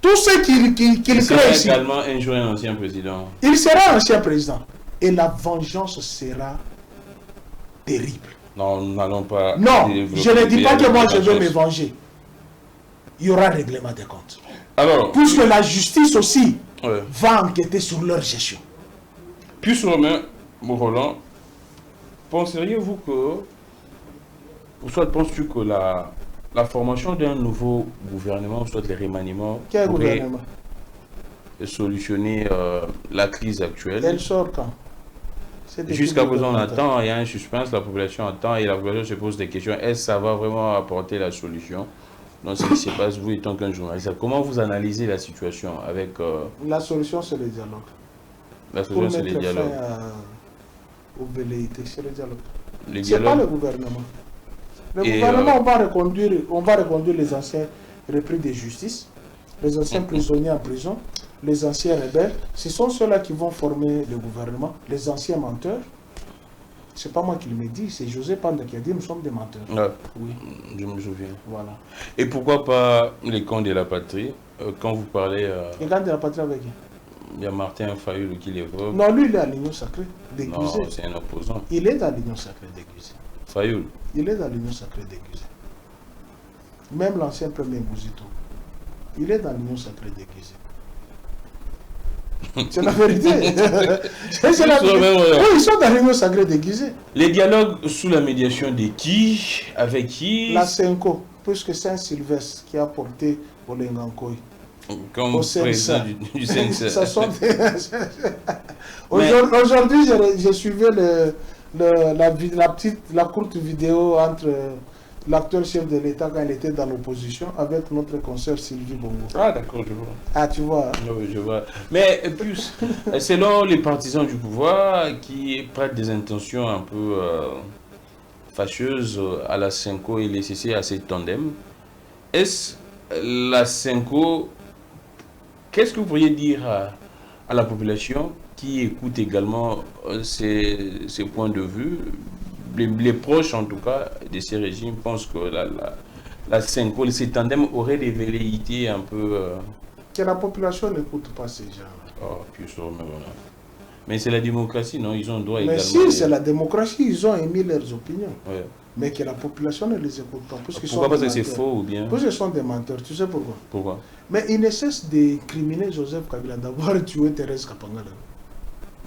Tout ce qu'il crée ici. Également un jour un ancien président. Il sera ancien président. Et la vengeance sera terrible. Non, nous n'allons pas... Non, je ne dis pas que moi je vais me venger. Il y aura règlement des comptes. Alors, puisque la justice aussi va enquêter sur leur gestion. Puis sur Romain Roland, penseriez-vous que... Soit penses-tu que la formation d'un nouveau gouvernement, soit les remaniements, pourrait solutionner la crise actuelle? Elle sort quand? Jusqu'à présent, on attend, il y a un suspense, la population attend et la population se pose des questions. Est-ce que ça va vraiment apporter la solution? Donc, ce qui se passe, vous étant qu'un journaliste, comment vous analysez la situation avec... La solution, c'est le dialogue. La solution, c'est le dialogue. Pour mettre fin aux velléités, c'est le dialogue. Ce n'est pas le gouvernement. Le gouvernement, on va reconduire les anciens repris de justice, les anciens prisonniers en prison, les anciens rebelles. Ce sont ceux-là qui vont former le gouvernement, les anciens menteurs. C'est pas moi qui le me dis, c'est José Panda qui a dit nous sommes des menteurs. Oui, je me souviens. Voilà. Et pourquoi pas les camps de la patrie? Quand vous parlez... Les camps de la patrie avec qui? Il y a Martin Fayoul qui l'évoque. Non, lui il est à l'Union sacrée d'Égusé. Non, c'est un opposant. Il est dans l'Union sacrée d'Égusé. Fayoul. Il est dans l'Union sacrée d'Égusé. Même l'ancien premier Bouzito. Il est dans l'Union sacrée d'Égusé. C'est la vérité. C'est la vérité. Oui, ils sont dans l'Union sacrée déguisée. Les dialogues sous la médiation de qui? Avec qui? La Senko, puisque Saint-Sylvestre qui a porté Olengankoy. Comme président du CNC. Aujourd'hui, je suivais la courte vidéo entre l'actuel chef de l'État quand il était dans l'opposition avec notre consoeur Sylvie Bongo. Ah d'accord, je vois. Ah tu vois. Hein? Oui, je vois. Mais plus, selon les partisans du pouvoir qui prêtent des intentions un peu fâcheuses à la Senko et les CC à ces tandems, est-ce la Senko, qu'est-ce que vous pourriez dire à la population qui écoute également ces points de vue? Les proches, en tout cas, de ces régimes pensent que la Senko, ces tandems auraient des velléités un peu... Que la population n'écoute pas ces gens. Oh, puis ça, mais voilà. Mais c'est la démocratie, non? Ils ont le droit également... Mais si, c'est la démocratie, ils ont émis leurs opinions. Ouais. Mais que la population ne les écoute pas. Pourquoi? Parce que c'est faux ou bien? Parce qu'ils sont des menteurs, tu sais pourquoi? Pourquoi? Mais ils ne cessent d'incriminer Joseph Kabila d'avoir tué Thérèse Kapangala.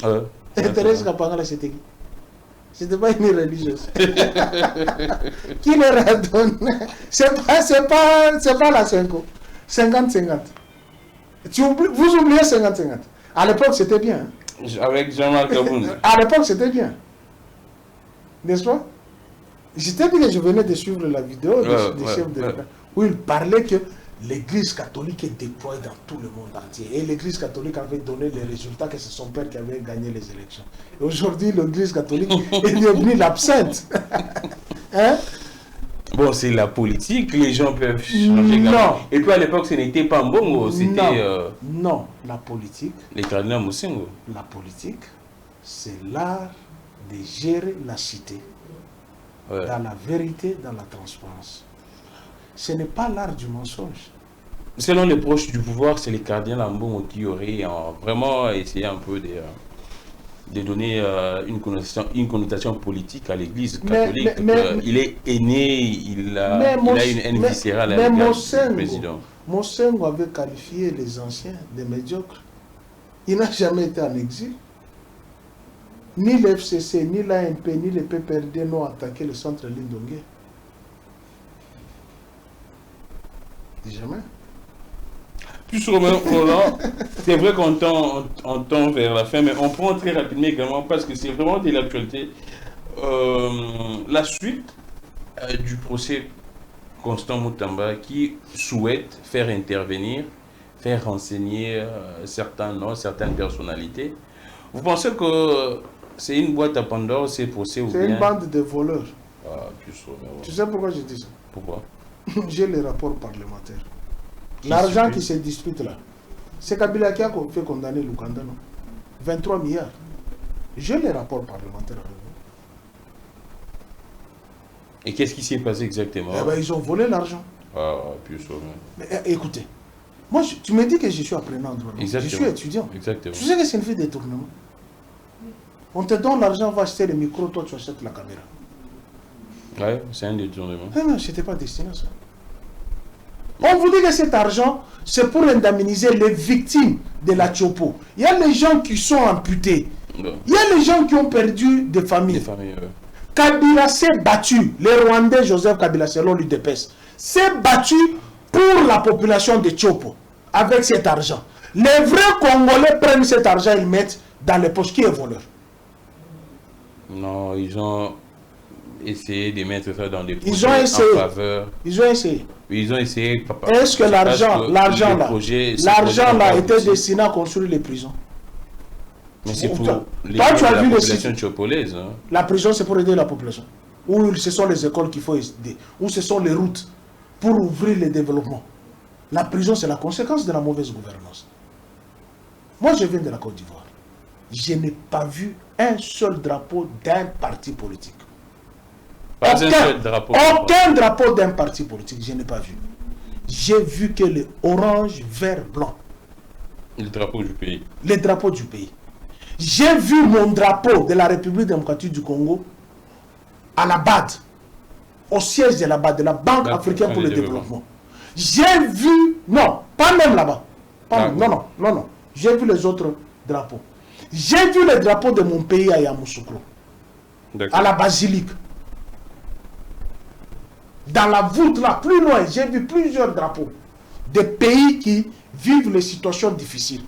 Ouais. Et Thérèse Kapangala, c'était qui? C'était pas une religieuse. Qui leur a donné? C'est pas la 5. 50-50. Vous oubliez 50-50. À l'époque, c'était bien. Hein? Avec Jean-Marc Aboun. À l'époque, c'était bien. N'est-ce pas? J'étais dit que je venais de suivre la vidéo des chefs de l'État où il parlait que l'Église catholique est déployée dans tout le monde entier. Et l'Église catholique avait donné les résultats que c'est son père qui avait gagné les élections. Et aujourd'hui, l'Église catholique est devenue l'absinthe. Hein? Bon, c'est la politique, les gens peuvent changer. Non. Et puis à l'époque, ce n'était pas Mbongo, c'était... Non, la politique... Les cardinaux Moussingo. La politique, c'est l'art de gérer la cité. dans la vérité, dans la transparence. Ce n'est pas l'art du mensonge. Selon les proches du pouvoir, c'est les cardinaux Ambongo qui auraient vraiment essayé un peu de donner une connotation politique à l'Église catholique. Il est aîné, il a une haine viscérale avec le président. Monsengo avait qualifié les anciens de médiocres. Il n'a jamais été en exil. Ni l'FCC, ni l'ANP, ni le PPRD n'ont attaqué le centre Lindongue. Jamais. Plus Romain Roland, c'est vrai qu'on tend vers la fin, mais on prend très rapidement également parce que c'est vraiment de l'actualité. La suite du procès Constant Mutamba qui souhaite faire intervenir, faire renseigner certains noms, certaines personnalités. Vous pensez que c'est une boîte à Pandore, ces procès ou bien... C'est une bande de voleurs. Ah, plus Romain. Tu sais pourquoi je dis ça? Pourquoi? J'ai les rapports parlementaires. L'argent qui se dispute là, c'est Kabila qui a fait condamner Lukanda, non? 23 milliards. J'ai les rapports parlementaires avec vous. Et qu'est-ce qui s'est passé exactement? Eh ben, ils ont volé l'argent. Ah, plus Mais écoutez, moi, tu me dis que je suis apprenant en droit. Je suis étudiant. Exactement. Tu sais que c'est une fille de détournement. On te donne l'argent, va acheter le micro, toi tu achètes la caméra. Ouais, c'est un détournement. Non, je n'étais pas destiné à ça. On vous dit que cet argent, c'est pour indemniser les victimes de la Tchopo. Il y a les gens qui sont amputés. Non. Il y a les gens qui ont perdu des familles. Kabila s'est battu. Le Rwandais Joseph Kabila, selon l'UDPS, s'est battu pour la population de Tchopo avec cet argent. Les vrais Congolais prennent cet argent et le mettent dans les poches. Qui est voleur? Non, ils ont essayé de mettre ça dans des projets en faveur. Ils ont essayé. Ils ont essayé. Est-ce que l'argent là était destiné à construire les prisons? Mais c'est pour les la population tchopolaise. Hein. La prison, c'est pour aider la population. Ou ce sont les écoles qu'il faut aider. Ou ce sont les routes pour ouvrir le développement. La prison, c'est la conséquence de la mauvaise gouvernance. Moi, je viens de la Côte d'Ivoire. Je n'ai pas vu un seul drapeau d'un parti politique. Aucun drapeau d'un parti politique, je n'ai pas vu. J'ai vu que le orange, vert, blanc. Le drapeau du pays. Le drapeau du pays. J'ai vu mon drapeau de la République démocratique du Congo à la BAD, au siège de la BAD, de la Banque africaine pour le développement. J'ai vu, non, pas même là-bas. Non. J'ai vu les autres drapeaux. J'ai vu le drapeau de mon pays à Yamoussoukro, à la basilique. Dans la voûte là, plus loin, j'ai vu plusieurs drapeaux des pays qui vivent les situations difficiles.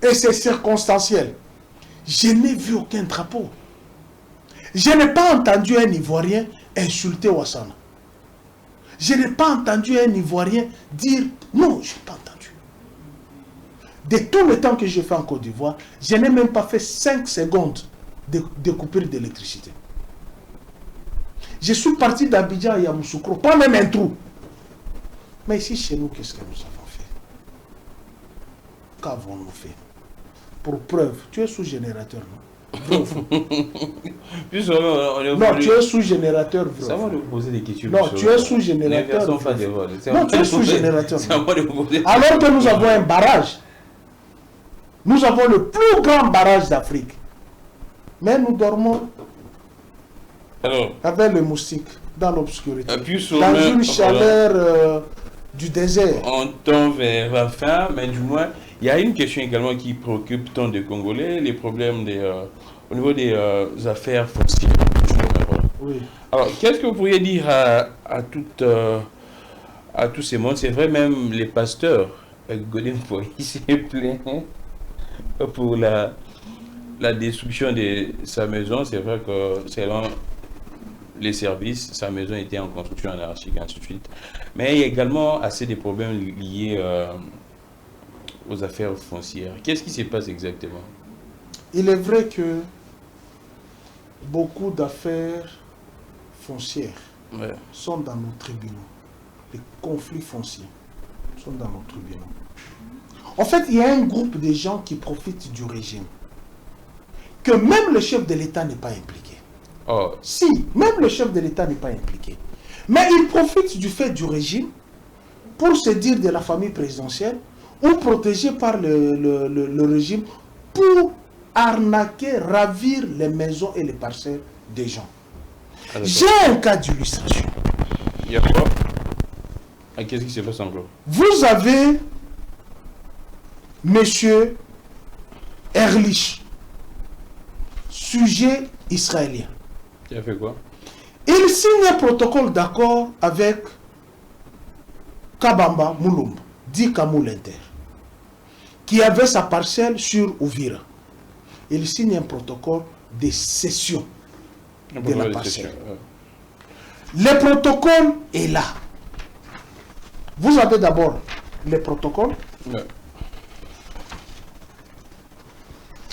Et c'est circonstanciel. Je n'ai vu aucun drapeau. Je n'ai pas entendu un Ivoirien insulter Ouassana. Je n'ai pas entendu un Ivoirien dire non, je n'ai pas entendu. De tout le temps que j'ai fait en Côte d'Ivoire, je n'ai même pas fait 5 secondes de coupure d'électricité. Je suis parti d'Abidjan à Yamoussoukro, pas même un trou. Mais ici, chez nous, qu'est-ce que nous avons fait? Qu'avons-nous fait? Pour preuve, tu es sous générateur, non? Non, tu es sous générateur. C'est à moi de vous poser des questions. Non, tu es sous générateur. Non, tu es sous générateur. Alors que nous avons un barrage. Nous avons le plus grand barrage d'Afrique. Mais nous dormons avec les moustiques dans l'obscurité. Dans une chaleur du désert. On tend vers la fin, mais du moins, il y a une question également qui préoccupe tant de Congolais, les problèmes au niveau des affaires foncières. Oui. Alors, qu'est-ce que vous pourriez dire à tous ces mondes? C'est vrai, même les pasteurs, Godin il s'est plaint pour la destruction de sa maison. C'est vrai que selon les services, sa maison était en construction anarchique, ainsi de suite. Mais il y a également assez de problèmes liés aux affaires foncières. Qu'est-ce qui se passe exactement? Il est vrai que beaucoup d'affaires foncières sont dans nos tribunaux. Les conflits fonciers sont dans nos tribunaux. En fait, il y a un groupe de gens qui profitent du régime, que même le chef de l'État n'est pas impliqué. Oh. Si, même le chef de l'État n'est pas impliqué. Mais il profite du fait du régime pour se dire de la famille présidentielle ou protégé par le régime pour arnaquer, ravir les maisons et les parcelles des gens. J'ai un cas d'illustration. Il y a quoi? Qu'est-ce qui se passe encore? Vous avez monsieur Ehrlich, sujet israélien. Qui a fait quoi? Il signe un protocole d'accord avec Kabamba Mulumba, dit Kamulenter, qui avait sa parcelle sur Ouvira. Il signe un protocole de cession de la parcelle. Le protocole est là. Vous avez d'abord le protocole. Ouais.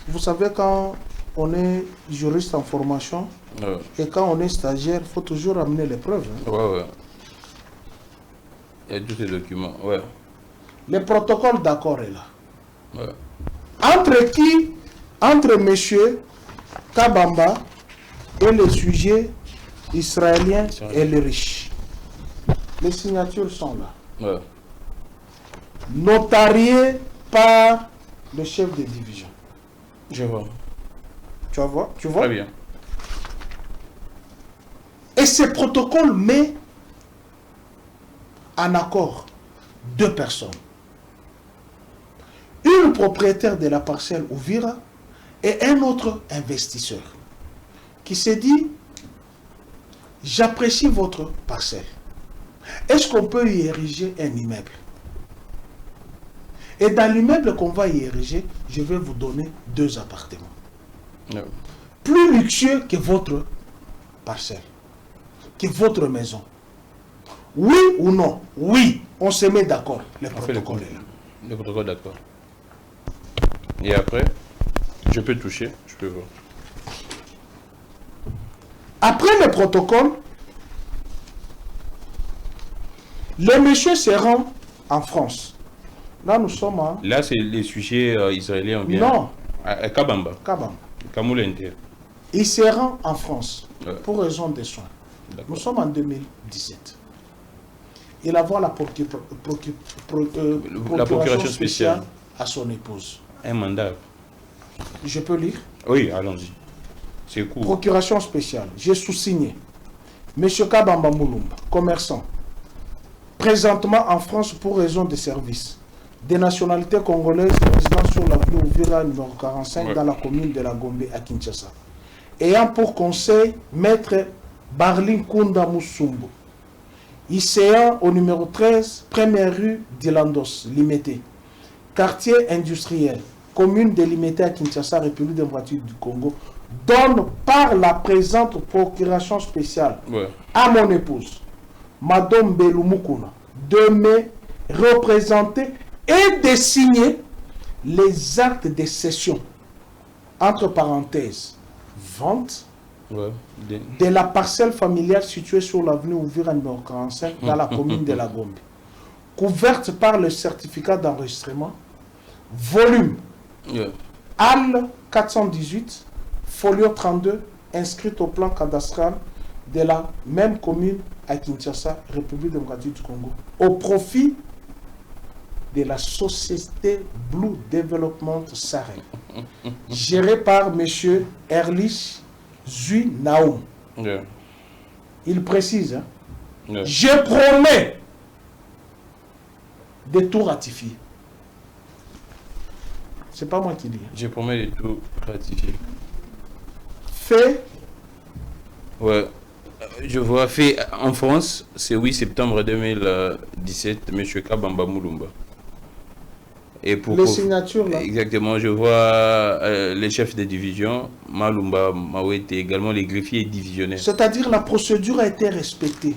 Vous savez, quand on est juriste en formation et quand on est stagiaire, il faut toujours amener les preuves. Hein. Ouais. Il y a tous ces documents. Ouais. Le protocole d'accord est là. Ouais. Entre qui? Entre monsieur Kabamba et le sujet israélien et les riches. Les signatures sont là. Ouais. Notarié par le chef de division. Je vois. Tu vois? Tu vois? Très bien. Et ce protocole met en accord deux personnes. Une propriétaire de la parcelle Ouvira et un autre investisseur qui s'est dit: j'apprécie votre parcelle. Est-ce qu'on peut y ériger un immeuble? Et dans l'immeuble qu'on va y ériger, je vais vous donner 2 appartements. Ouais. Plus luxueux que votre parcelle, que votre maison. Oui ou non? Oui, on se met d'accord. Le protocole est là. Le protocole d'accord. Et après, je peux toucher, je peux voir. Après le protocole, le monsieur se rend en France. Là, nous sommes à... Là, c'est les sujets israéliens bien. Non. À Kabamba. Kabamba. Kamulenter. Il se rend en France pour raison des soins. Nous sommes en 2017. Il a la procuration spéciale à son épouse. Un mandat. Je peux lire? Oui, allons-y. C'est court. Procuration spéciale. J'ai sous-signé. Monsieur Kabamba Mulumba, commerçant, présentement en France pour raison de service, des nationalités congolaises résidant sur l'avenue Ouvira numéro 45 dans la commune de la Gombe à Kinshasa. Ayant pour conseil Maître Barlin Kunda Musumbo, ICA au numéro 13, première rue d'Ilandos, Limité, quartier industriel, commune délimitée à Kinshasa, République démocratique du Congo, donne par la présente procuration spéciale à mon épouse, Madame Belumukuna, de me représenter et de signer les actes de cession, entre parenthèses, vente de la parcelle familiale située sur l'avenue Ouvira numéro 45 dans la commune de la Gombe, couverte par le certificat d'enregistrement, volume AL 418, folio 32, inscrite au plan cadastral de la même commune à Kinshasa, République démocratique du Congo, au profit de la société Blue Development Sarel, gérée par M. Ehrlich Zui Naum. Il précise, je promets de tout ratifier. C'est pas moi qui dis. Je promets de tout ratifier. Fait. Ouais. Je vois fait en France, c'est 8 septembre 2017, M. Kabamba Mulumba. Et pour les signatures là. Exactement, je vois les chefs de division, Malumba, Mawete, également les greffiers divisionnaires. C'est-à-dire la procédure a été respectée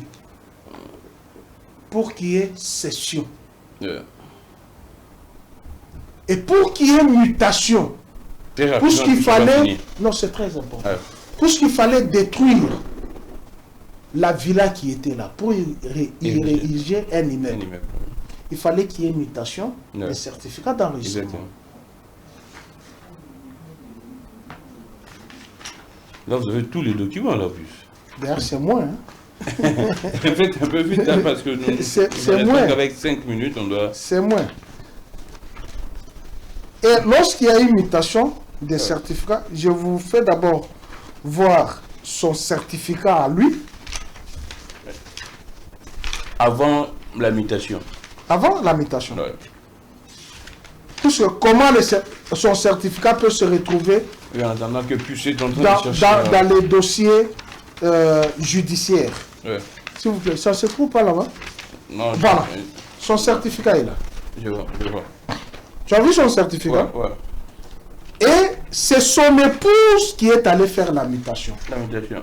pour qu'il y ait cession. Et pour qu'il y ait mutation, puisqu'il fallait... Non, c'est très important. Puisqu'il fallait détruire la villa qui était là pour y ériger un immeuble. Il fallait qu'il y ait une mutation, des certificats d'enregistrement. Là, vous avez tous les documents, là, en plus. D'ailleurs, c'est moi. Hein. Faites un peu vite, hein, parce que nous, c'est moi. Avec 5 minutes, on doit... C'est moi. Et lorsqu'il y a une mutation des certificats, je vous fais d'abord voir son certificat à lui. Avant la mutation. Avant la mutation. Ouais. Puisque comment son certificat peut se retrouver Et en attendant que puisse être en train dans, de chercher... dans les dossiers judiciaires. Ouais. S'il vous plaît, ça ne se trouve pas là-bas? Non, voilà. Son certificat est là. Je vois. Tu as vu son certificat? Ouais. Et c'est son épouse qui est allée faire la mutation. La mutation.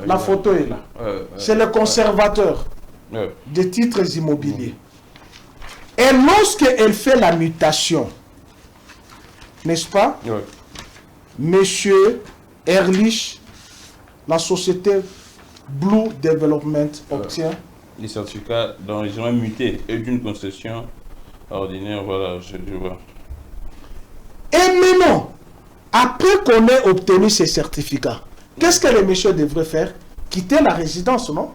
La photo est là. C'est le conservateur des titres immobiliers. Et lorsqu'elle fait la mutation, n'est-ce pas? Monsieur Ehrlich, la société Blue Development obtient les certificats d'enregistrement muté et d'une concession ordinaire, voilà, je vois. Et maintenant, après qu'on ait obtenu ces certificats, qu'est-ce que le monsieur devrait faire? Quitter la résidence, non?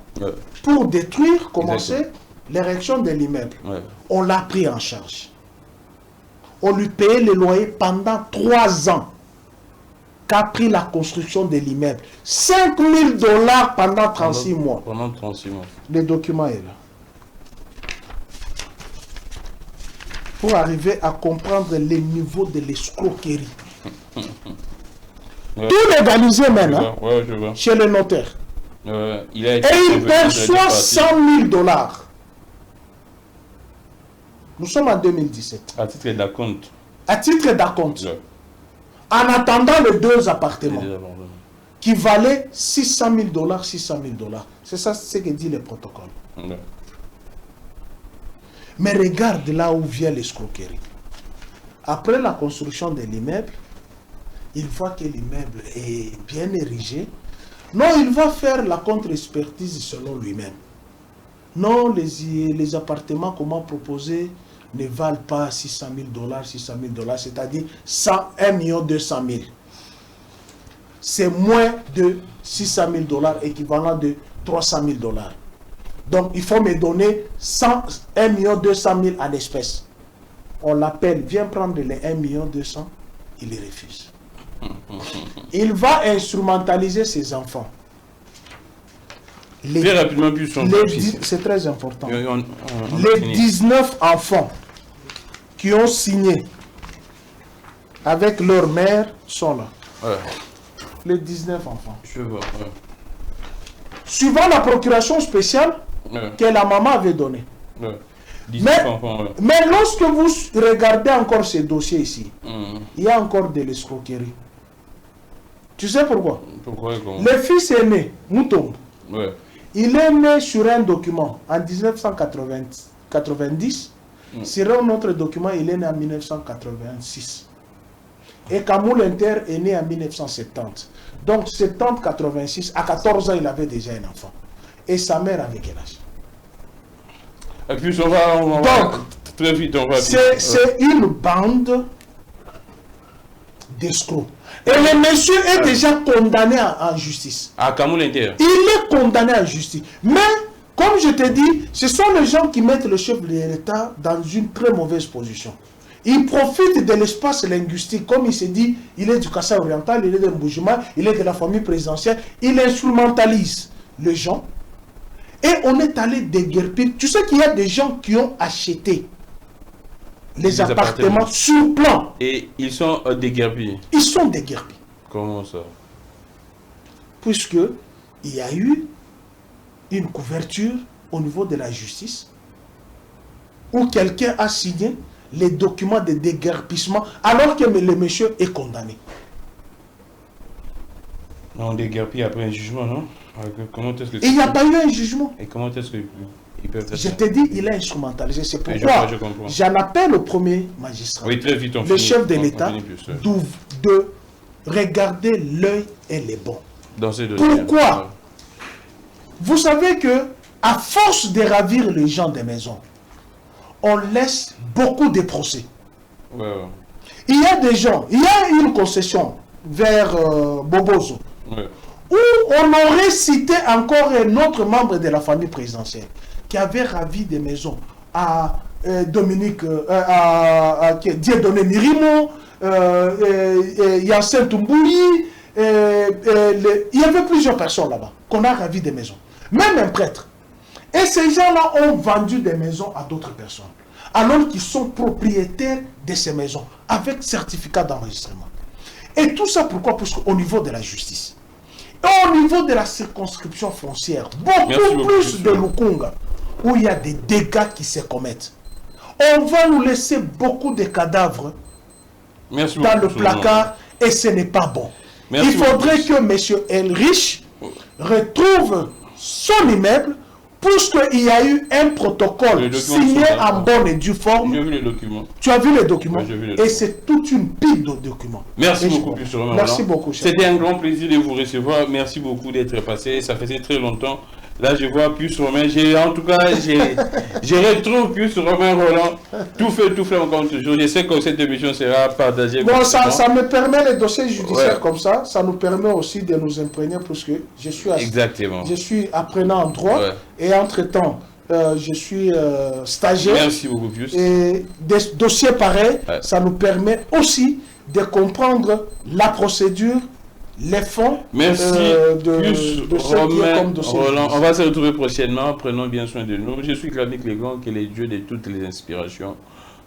Pour détruire, commencer l'érection de l'immeuble. On l'a pris en charge. On lui payait le loyer pendant 3 ans qu'a pris la construction de l'immeuble. 5 000 $ pendant 36 mois. Pendant 36 mois. Le document est là. Pour arriver à comprendre les niveaux de l'escroquerie. Tout légalisé maintenant, chez le notaire. Et il perçoit 100 000 $. Nous sommes en 2017. À titre d'acompte. À titre d'acompte. En attendant les 2 appartements qui valaient 600 000 $, 600 000 $. C'est ça ce que dit le protocole. Mais regarde là où vient l'escroquerie. Après la construction de l'immeuble, il voit que l'immeuble est bien érigé. Non, il va faire la contre-expertise selon lui-même. Non, les appartements comment proposer ne valent pas 600 000 $, 600 000 $, c'est-à-dire 1 200 000. C'est moins de 600 000 $, équivalent de 300 000 $. Donc, il faut me donner 1 200 000 en espèces. On l'appelle, viens prendre les 1 200 000, il les refuse. Il va instrumentaliser ses enfants. Très rapidement, c'est très important. Les 19 enfants qui ont signé avec leur mère sont là. Les 19 enfants. Je vois. Suivant la procuration spéciale que la maman avait donnée. Mais lorsque vous regardez encore ces dossiers ici, il y a encore de l'escroquerie. Tu sais pourquoi? Le fils est né, Moutombo. Il est né sur un document en 1990. Sur un autre document, il est né en 1986. Et Kamoul Inter est né en 1970. Donc 70-86, à 14 ans, il avait déjà un enfant. Et sa mère avait quel âge? Et puis on va très vite. C'est une bande d'escrocs. Et le monsieur est déjà condamné en justice. À Kamoul Inter. Il est condamné en justice. Mais, comme je te dis, ce sont les gens qui mettent le chef de l'État dans une très mauvaise position. Il profite de l'espace linguistique, comme il s'est dit, il est du Kassai oriental, il est de Mboujima, il est de la famille présidentielle. Il instrumentalise les gens. Et on est allé déguerpir. Tu sais qu'il y a des gens qui ont acheté les appartements sur plan. Et ils sont déguerpis. Ils sont déguerpis. Comment ça? Puisque il y a eu une couverture au niveau de la justice où quelqu'un a signé les documents de déguerpissement alors que le monsieur est condamné. On déguerpit après un jugement, non? Comment est-ce que il n'y a pas eu un jugement. Et comment est-ce qu'ils peuvent faire ça? Je te dis, il est instrumentalisé. C'est pourquoi j'en appelle au premier magistrat, très vite, le chef de l'État, de regarder l'œil et les bons. Dans ces dossiers. Pourquoi? Vous savez que, à force de ravir les gens des maisons, on laisse beaucoup de procès. Il y a des gens, il y a une concession vers Bobozo, où on aurait cité encore un autre membre de la famille présidentielle qui avait ravi des maisons à Dieudonné Mirimo, Yancin Toumbouyi, il y avait plusieurs personnes là-bas qu'on a ravi des maisons. Même un prêtre. Et ces gens-là ont vendu des maisons à d'autres personnes, alors qu'ils sont propriétaires de ces maisons, avec certificat d'enregistrement. Et tout ça pourquoi? Parce qu'au niveau de la justice, et au niveau de la circonscription foncière, beaucoup plus de Lukunga, où il y a des dégâts qui se commettent. On va nous laisser beaucoup de cadavres dans le placard, et ce n'est pas bon. Il faudrait que M. Elrich retrouve son immeuble, puisqu'il y a eu un protocole signé en bonne et due forme. J'ai vu les documents. Tu as vu les documents? Et c'est toute une pile de documents. Merci beaucoup, Pius Romain. Merci beaucoup. C'était un grand plaisir de vous recevoir. Merci beaucoup d'être passé. Ça faisait très longtemps. Là, je vois Pius Romain. En tout cas, je retrouve Pius Romain Roland. Tout fait encore toujours. Je sais que cette émission sera partagée. Bon, ça me permet, les dossiers judiciaires comme ça nous permet aussi de nous imprégner, parce que je suis apprenant en droit, et entre-temps, je suis stagiaire. Merci beaucoup, Pius. Et des dossiers pareils, ça nous permet aussi de comprendre la procédure, les fonds. Merci Roland. On va se retrouver prochainement. Prenons bien soin de nous. Je suis Clavic Legon. Que les dieux de toutes les inspirations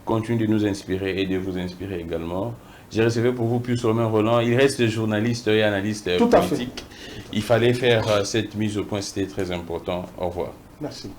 continuent de nous inspirer et de vous inspirer également. J'ai recevé pour vous Pius Romain. Il reste journaliste et analyste politique. Il fallait faire cette mise au point, c'était très important. Au revoir. Merci.